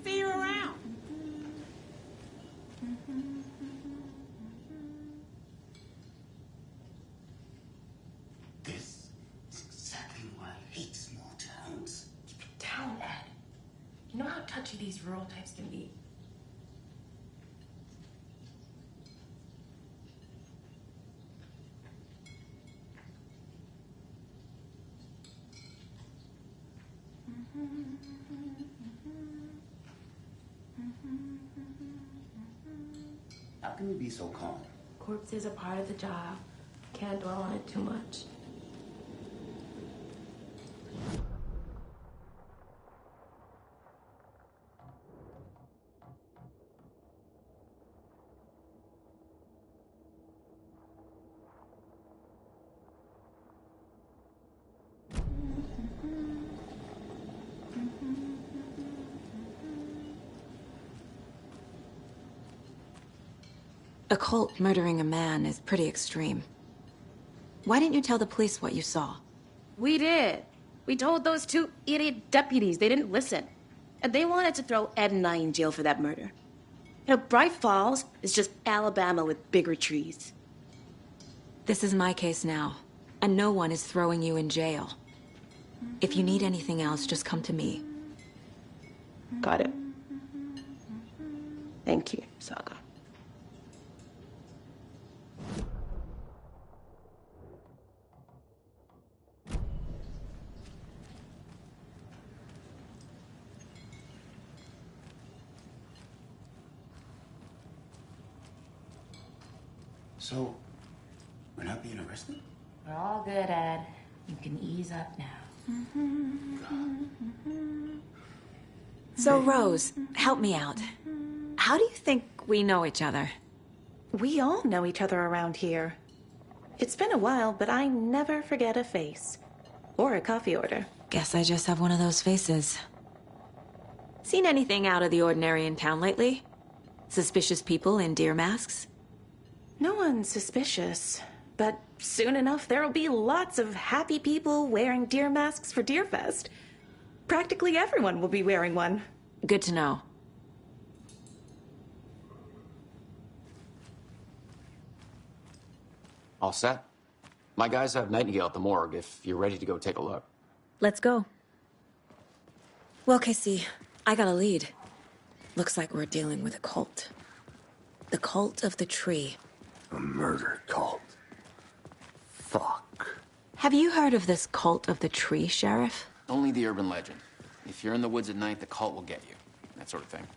See you around. This is exactly why I hate small towns. Keep it down, Ed. You know how touchy these rural types can be. How can you be so calm? Corpses are part of the job. Can't dwell on it too much. A cult murdering a man is pretty extreme. Why didn't you tell the police what you saw? We did. We told those two idiot deputies. They didn't listen. And they wanted to throw Ed and I in jail for that murder. You know, Bright Falls is just Alabama with bigger trees. This is my case now, and no one is throwing you in jail. If you need anything else, just come to me. Got it. Thank you, Saga. So, we're not being arrested? We're all good, Ed. You can ease up now. So, Rose, help me out. How do you think we know each other? We all know each other around here. It's been a while, but I never forget a face. Or a coffee order. Guess I just have one of those faces. Seen anything out of the ordinary in town lately? Suspicious people in deer masks? No one's suspicious, but soon enough there'll be lots of happy people wearing deer masks for Deerfest. Practically everyone will be wearing one. Good to know. All set? My guys have Nightingale at the morgue if you're ready to go take a look. Let's go. Well, Casey, I got a lead. Looks like we're dealing with a cult. The cult of the tree. A murder cult. Fuck. Have you heard of this cult of the tree, Sheriff? Only the urban legend. If you're in the woods at night, the cult will get you. That sort of thing.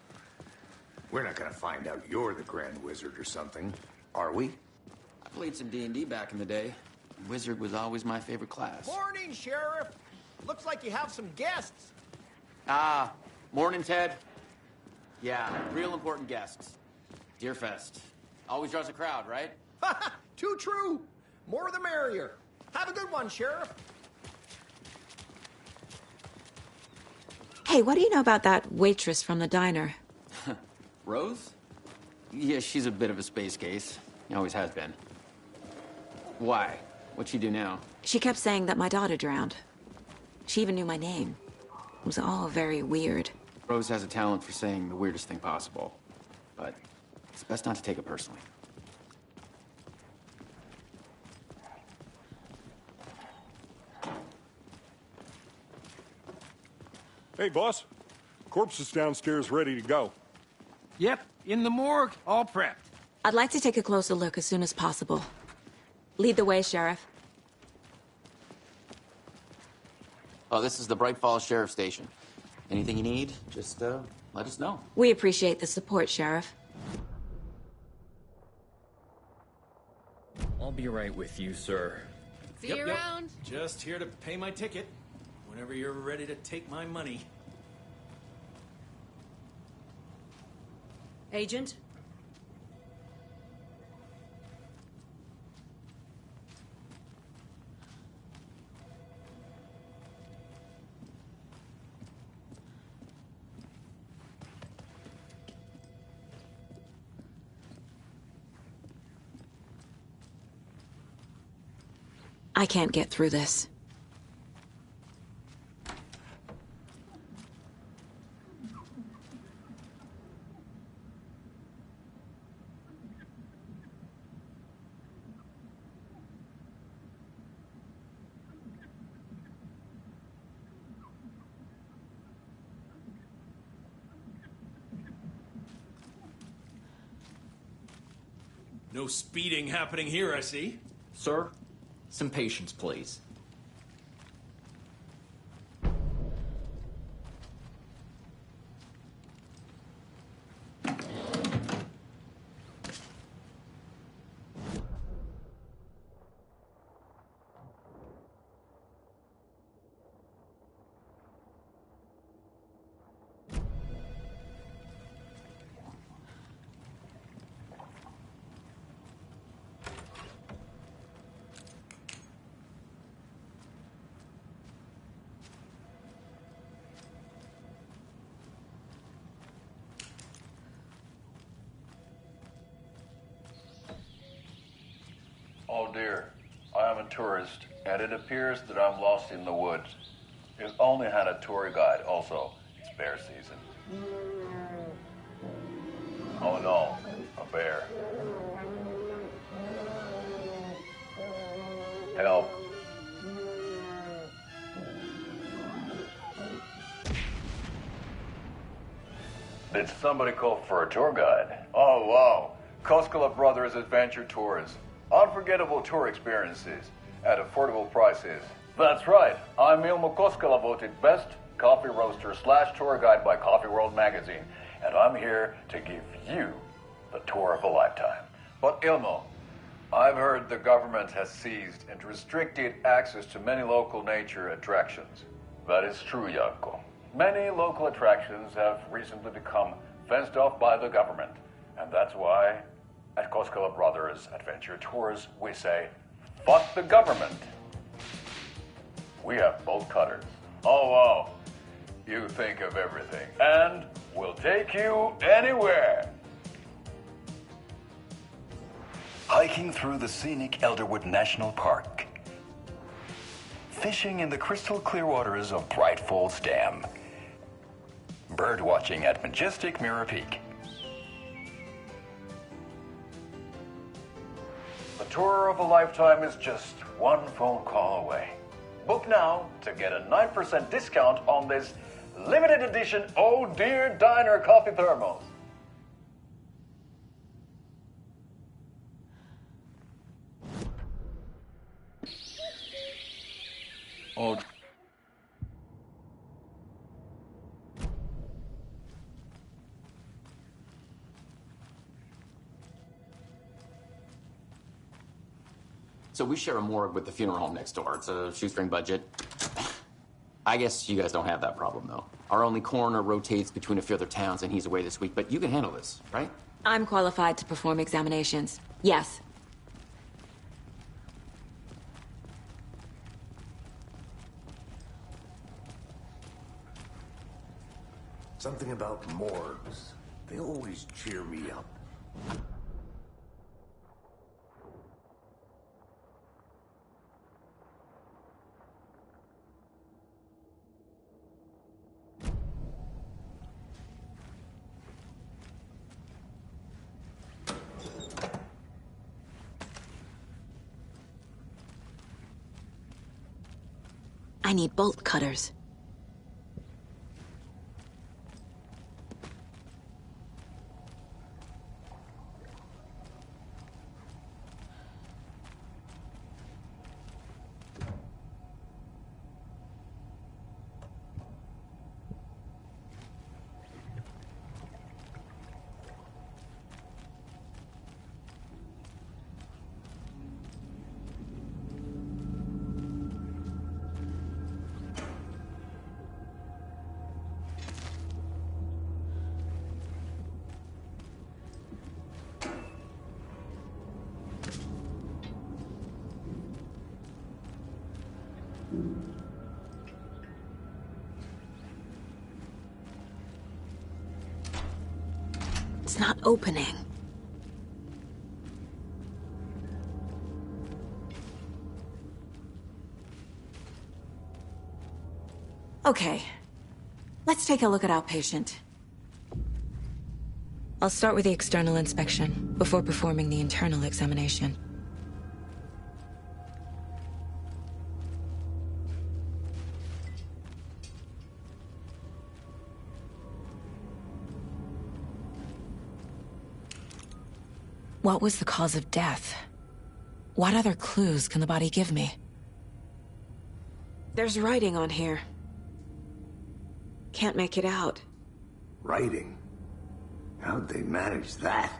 We're not gonna find out you're the Grand Wizard or something, are we? I played some D&D back in the day. Wizard was always my favorite class. Morning, Sheriff. Looks like you have some guests. Ah, morning, Ted. Yeah, real important guests. Deerfest. Always draws a crowd, right? Too true. More the merrier. Have a good one, Sheriff. Hey, what do you know about that waitress from the diner? Rose? Yeah, she's a bit of a space case. Always has been. Why? What'd she do now? She kept saying that my daughter drowned. She even knew my name. It was all very weird. Rose has a talent for saying the weirdest thing possible. But it's best not to take it personally. Hey, boss. Corpse is downstairs ready to go. Yep, in the morgue, all prepped. I'd like to take a closer look as soon as possible. Lead the way, Sheriff. Oh, this is the Bright Falls Sheriff Station. Anything you need, just let us know. We appreciate the support, Sheriff. I'll be right with you, sir. See you around. Just here to pay my ticket. Whenever you're ready to take my money. Agent? I can't get through this. No speeding happening here, I see. Sir, some patience, please. Oh dear, I am a tourist, and it appears that I'm lost in the woods. If only had a tour guide also. It's bear season. Oh no, a bear. Help. Did somebody call for a tour guide? Oh wow, Koskela Brothers Adventure Tours. Unforgettable tour experiences at affordable prices. That's right. I'm Ilmo Koskela, voted best coffee roaster / tour guide by Coffee World magazine, and I'm here to give you the tour of a lifetime. But Ilmo, I've heard the government has seized and restricted access to many local nature attractions. That is true, Janko. Many local attractions have recently become fenced off by the government, and that's why at Koskela Brothers Adventure Tours, we say, fuck the government. We have bolt cutters. Oh, wow. You think of everything. And we'll take you anywhere. Hiking through the scenic Elderwood National Park. Fishing in the crystal clear waters of Bright Falls Dam. Bird watching at majestic Mirror Peak. The tour of a lifetime is just one phone call away. Book now to get a 9% discount on this limited edition Oh Dear Diner coffee thermos. Oh. So we share a morgue with the funeral home next door. It's a shoestring budget. I guess you guys don't have that problem, though. Our only coroner rotates between a few other towns, and he's away this week. But you can handle this, right? I'm qualified to perform examinations. Yes. Something about morgues. They always cheer me up. I need bolt cutters. It's not opening. Okay. Let's take a look at our patient. I'll start with the external inspection, before performing the internal examination. What was the cause of death? What other clues can the body give me? There's writing on here. Can't make it out. Writing? How'd they manage that?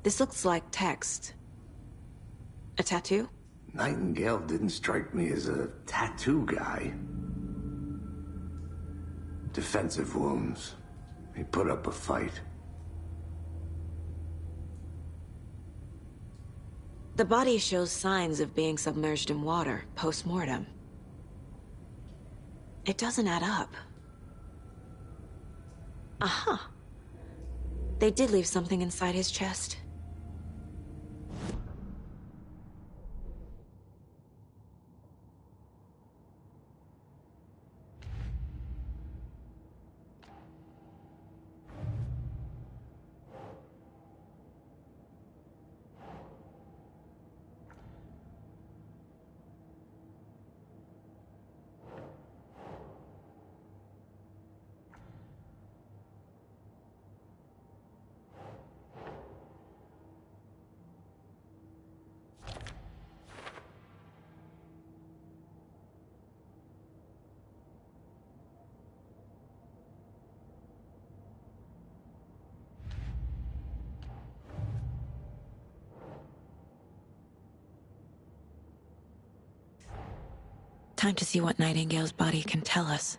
This looks like text. A tattoo? Nightingale didn't strike me as a tattoo guy. Defensive wounds. He put up a fight. The body shows signs of being submerged in water, post-mortem. It doesn't add up. Aha. They did leave something inside his chest. Time to see what Nightingale's body can tell us.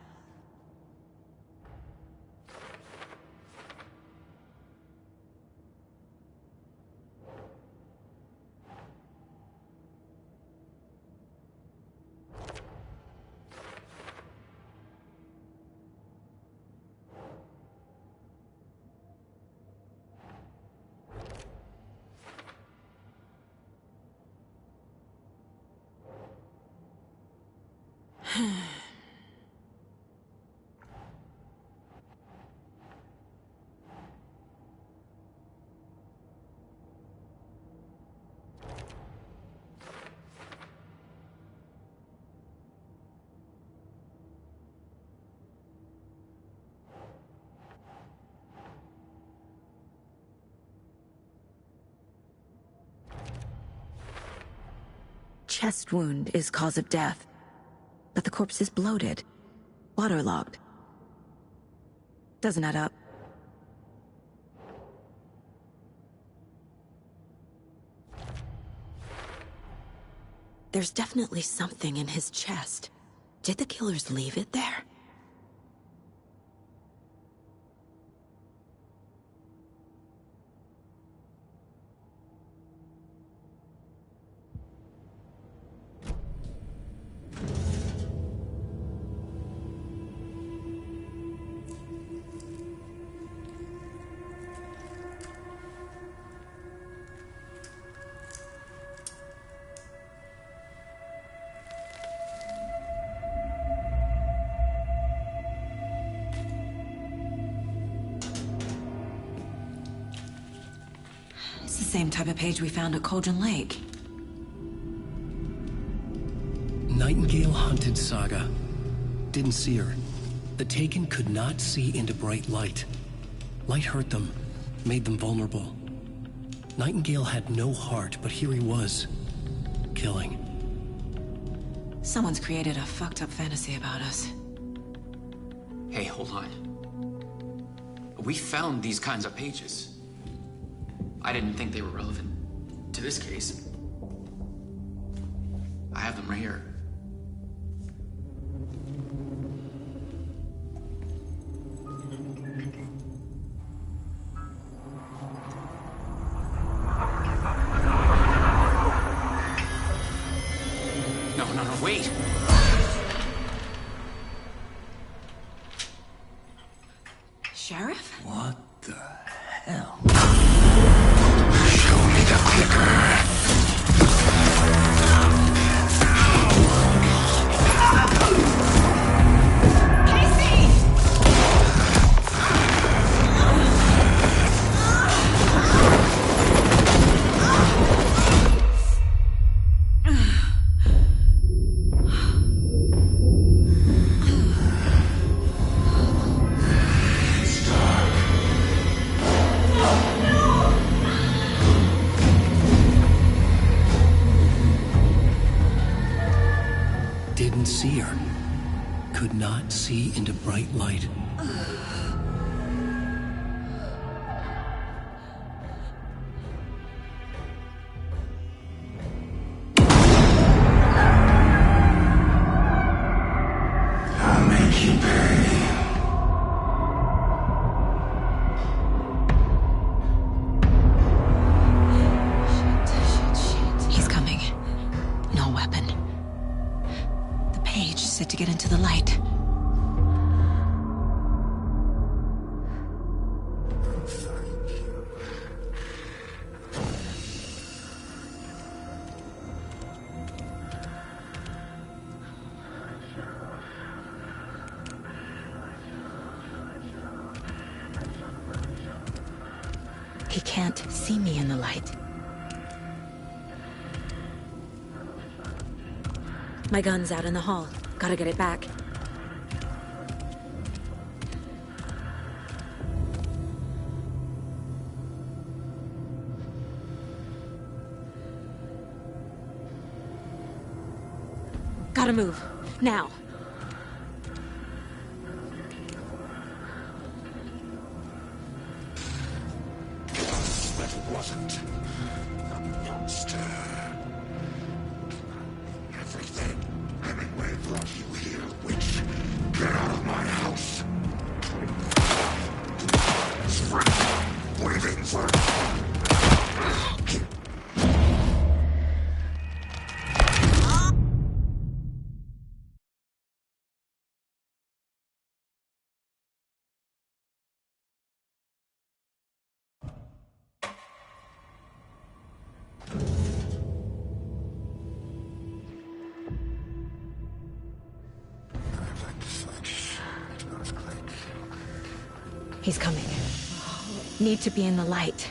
Chest wound is cause of death, but the corpse is bloated, waterlogged. Doesn't add up. There's definitely something in his chest. Did the killers leave it there? It's the same type of page we found at Cauldron Lake. Nightingale hunted Saga. Didn't see her. The Taken could not see into bright light. Light hurt them, made them vulnerable. Nightingale had no heart, but here he was, killing. Someone's created a fucked up fantasy about us. Hey, hold on. We found these kinds of pages. I didn't think they were relevant to this case. I have them right here. hell? Show me the clicker. Didn't see her. Could not see into bright light. I'll make you pay. He's coming. No weapon. The page said to get into the light. He can't see me in the light. My gun's out in the hall. Gotta get it back. Gotta move. Now. That wasn't a monster. Everything Hemingway brought you here, witch. Get out of my house. Sprint. What are you waiting for? He's coming. Need to be in the light.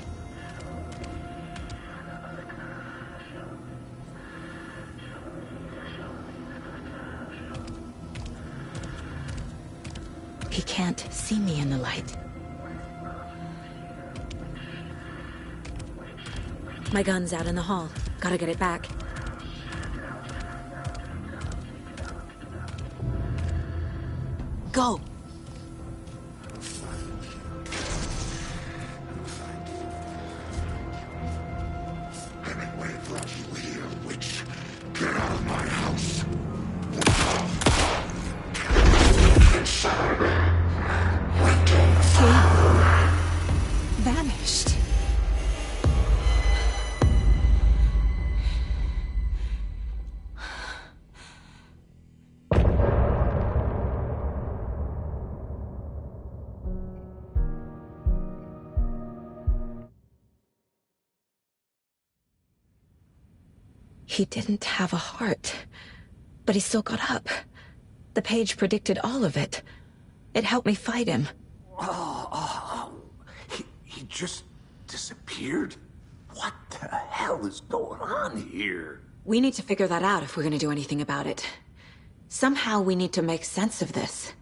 He can't see me in the light. My gun's out in the hall. Gotta get it back. Go! Hemingway brought you here, witch. Get out of my house. Vanished. He didn't have a heart, but he still got up. The page predicted all of it. It helped me fight him. He just disappeared? What the hell is going on here? We need to figure that out if we're gonna do anything about it. Somehow we need to make sense of this.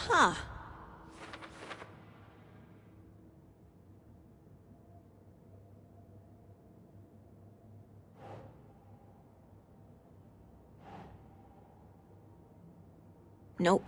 Huh. Nope.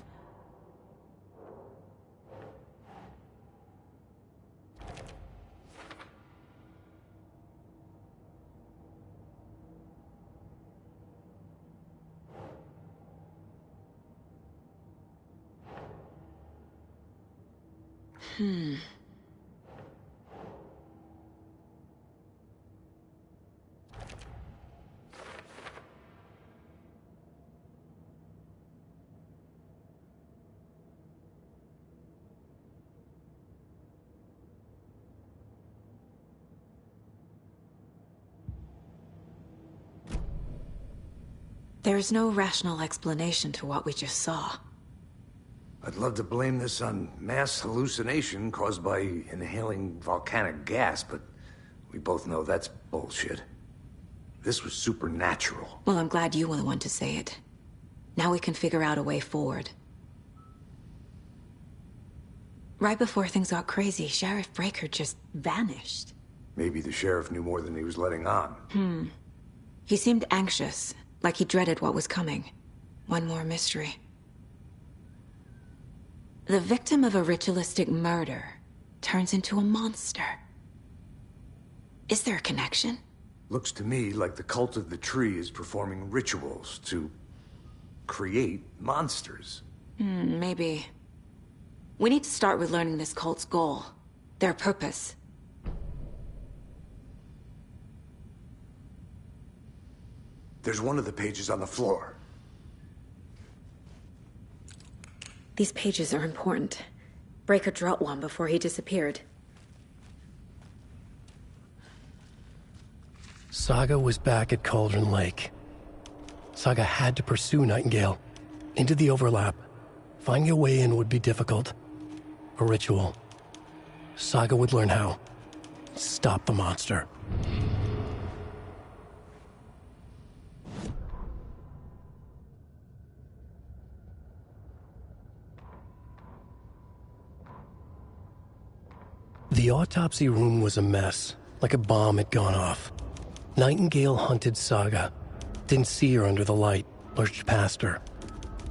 There's no rational explanation to what we just saw. I'd love to blame this on mass hallucination caused by inhaling volcanic gas, but we both know that's bullshit. This was supernatural. Well, I'm glad you were the one to say it. Now we can figure out a way forward. Right before things got crazy, Sheriff Breaker just vanished. Maybe the sheriff knew more than he was letting on. He seemed anxious, like he dreaded what was coming. One more mystery. The victim of a ritualistic murder turns into a monster. Is there a connection? Looks to me like the cult of the tree is performing rituals to create monsters. Maybe. We need to start with learning this cult's goal, their purpose. There's one of the pages on the floor. These pages are important. Breaker dropped one before he disappeared. Saga was back at Cauldron Lake. Saga had to pursue Nightingale into the overlap. Finding a way in would be difficult. A ritual. Saga would learn how. Stop the monster. The autopsy room was a mess, like a bomb had gone off. Nightingale hunted Saga. Didn't see her under the light, lurched past her.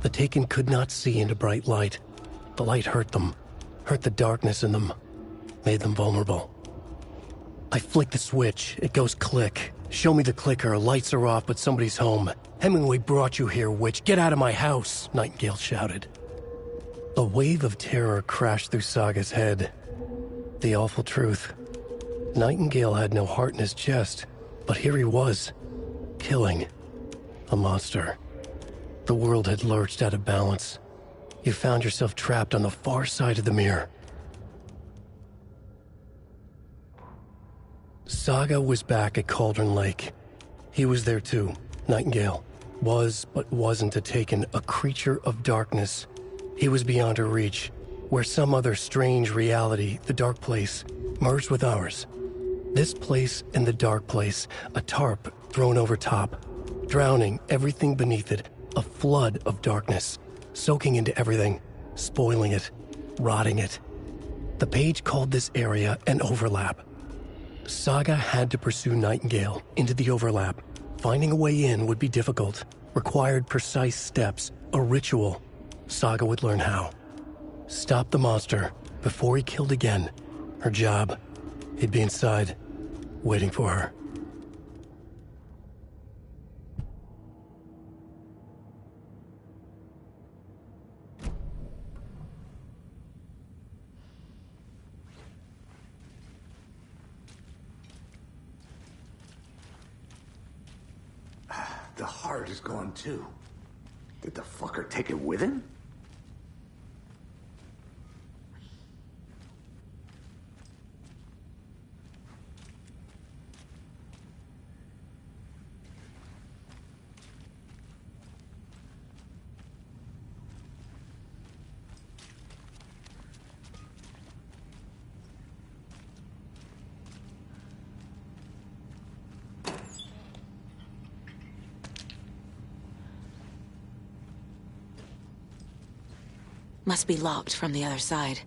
The Taken could not see into bright light. The light hurt them, hurt the darkness in them, made them vulnerable. I flick the switch, it goes click. Show me the clicker, lights are off, but somebody's home. Hemingway brought you here, witch. Get out of my house, Nightingale shouted. A wave of terror crashed through Saga's head. The awful truth. Nightingale had no heart in his chest, but here he was, killing a monster. The world had lurched out of balance. You found yourself trapped on the far side of the mirror. Saga was back at Cauldron Lake. He was there too, Nightingale. Was, but wasn't a Taken, a creature of darkness. He was beyond her reach, where some other strange reality, the dark place, merged with ours. This place and the dark place, a tarp thrown over top, drowning everything beneath it, a flood of darkness, soaking into everything, spoiling it, rotting it. The page called this area an overlap. Saga had to pursue Nightingale into the overlap. Finding a way in would be difficult, required precise steps, a ritual. Saga would learn how. Stop the monster before he killed again. Her job. He'd be inside, waiting for her. The heart is gone too. Did the fucker take it with him? Must be locked from the other side.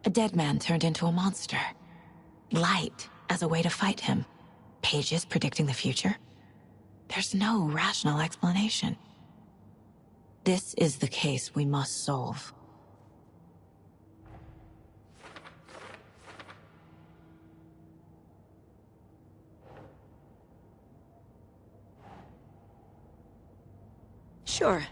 A dead man turned into a monster. Light as a way to fight him. Pages predicting the future. There's no rational explanation. This is the case we must solve. Sure.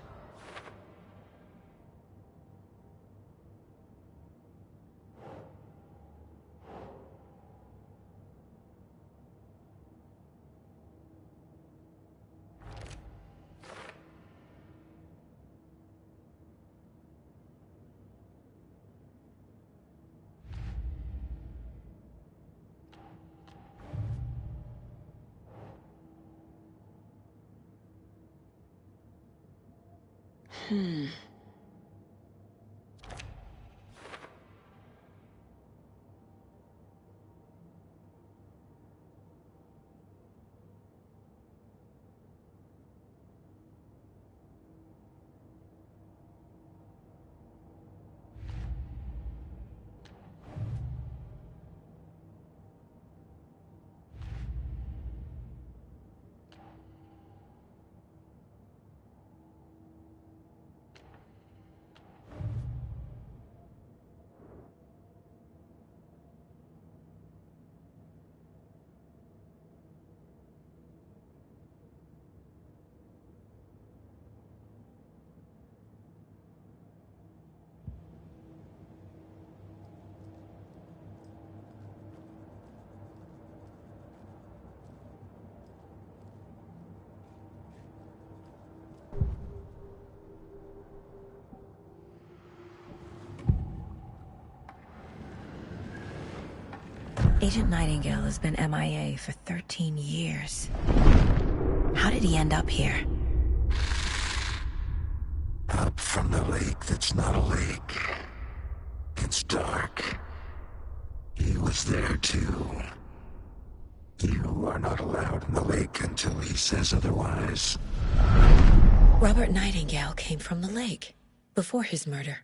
Agent Nightingale has been MIA for 13 years. How did he end up here? Up from the lake that's not a lake. It's dark. He was there too. You are not allowed in the lake until he says otherwise. Robert Nightingale came from the lake, before his murder.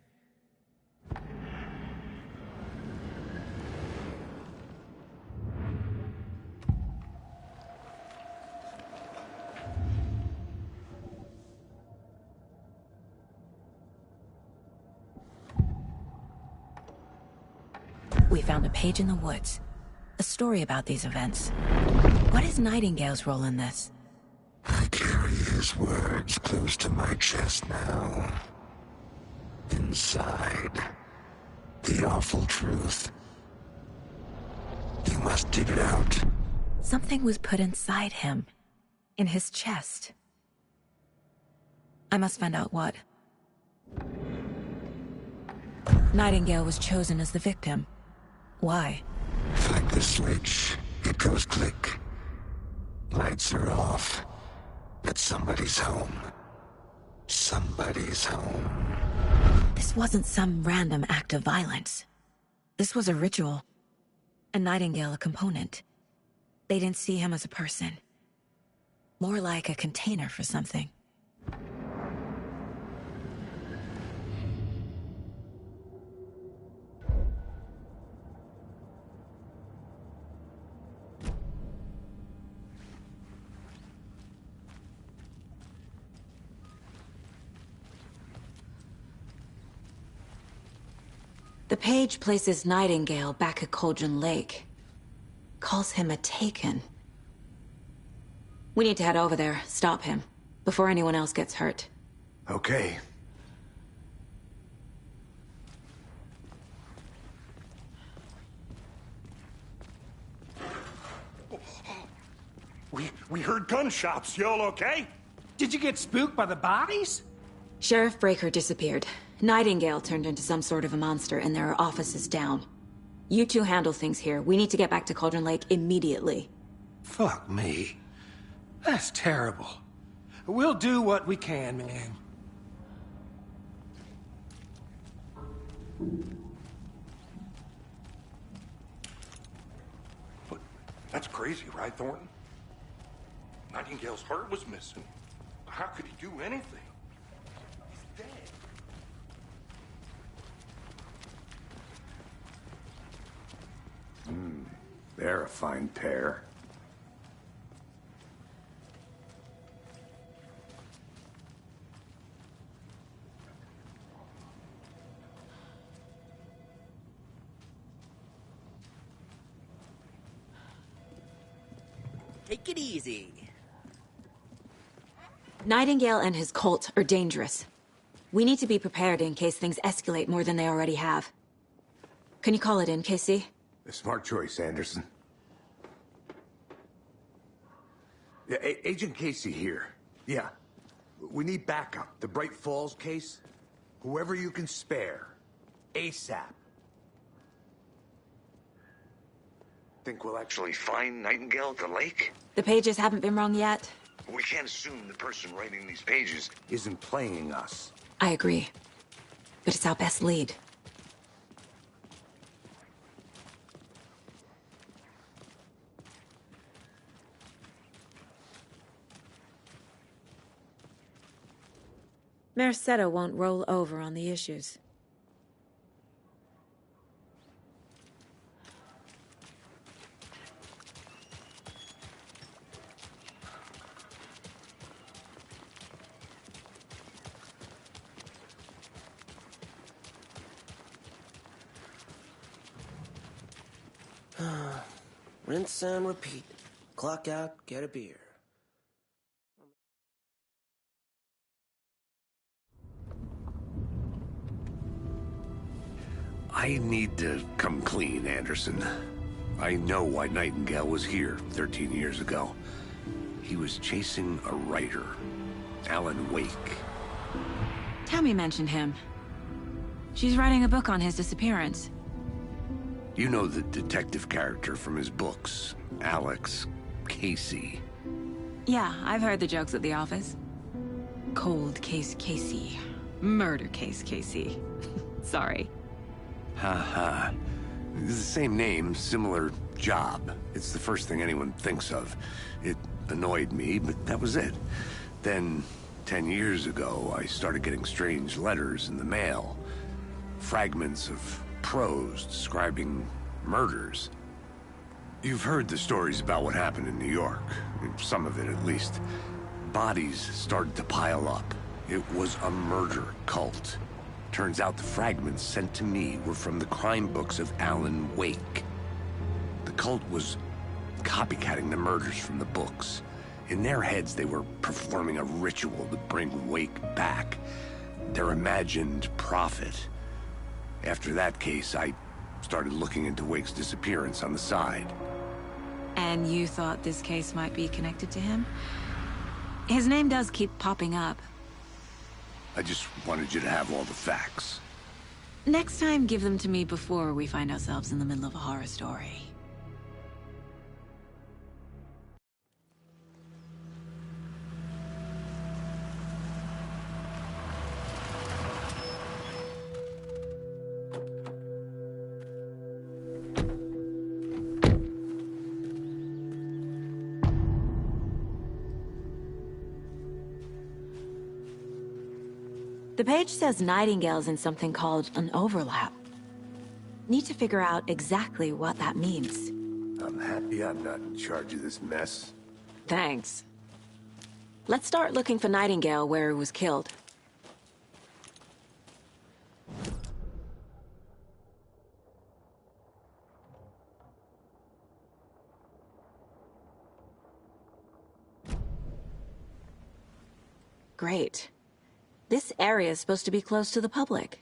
We found a page in the woods. A story about these events. What is Nightingale's role in this? I carry his words close to my chest now. Inside, the awful truth. You must dig it out. Something was put inside him. In his chest. I must find out what. Nightingale was chosen as the victim. Why? Flick the switch, it goes click. Lights are off. But somebody's home. Somebody's home. This wasn't some random act of violence. This was a ritual. And Nightingale a component. They didn't see him as a person. More like a container for something. The page places Nightingale back at Cauldron Lake. Calls him a Taken. We need to head over there, stop him, before anyone else gets hurt. Okay. We heard gunshots. Y'all okay? Did you get spooked by the bodies? Sheriff Breaker disappeared. Nightingale turned into some sort of a monster, and there are offices down. You two handle things here. We need to get back to Cauldron Lake immediately. Fuck me. That's terrible. We'll do what we can, man. But that's crazy, right, Thornton? Nightingale's heart was missing. How could he do anything? He's dead. They're a fine pair. Take it easy. Nightingale and his cult are dangerous. We need to be prepared in case things escalate more than they already have. Can you call it in, Casey? A smart choice, Anderson. Yeah, Agent Casey here. Yeah. We need backup. The Bright Falls case. Whoever you can spare. ASAP. Think we'll actually find Nightingale at the lake? The pages haven't been wrong yet. We can't assume the person writing these pages isn't playing us. I agree. But it's our best lead. Mercado won't roll over on the issues. Rinse and repeat. Clock out, get a beer. I need to come clean, Anderson. I know why Nightingale was here 13 years ago. He was chasing a writer, Alan Wake. Tammy mentioned him. She's writing a book on his disappearance. You know the detective character from his books, Alex Casey. Yeah, I've heard the jokes at the office. Cold case Casey. Murder case Casey. Sorry. Ha. It's the same name, similar job. It's the first thing anyone thinks of. It annoyed me, but that was it. Then, 10 years ago, I started getting strange letters in the mail. Fragments of prose describing murders. You've heard the stories about what happened in New York. Some of it, at least. Bodies started to pile up. It was a murder cult. Turns out the fragments sent to me were from the crime books of Alan Wake. The cult was copycatting the murders from the books. In their heads, they were performing a ritual to bring Wake back. Their imagined prophet. After that case, I started looking into Wake's disappearance on the side. And you thought this case might be connected to him? His name does keep popping up. I just wanted you to have all the facts. Next time, give them to me before we find ourselves in the middle of a horror story. The page says Nightingale's in something called an overlap. Need to figure out exactly what that means. I'm happy I'm not in charge of this mess. Thanks. Let's start looking for Nightingale where he was killed. Great. This area is supposed to be closed to the public.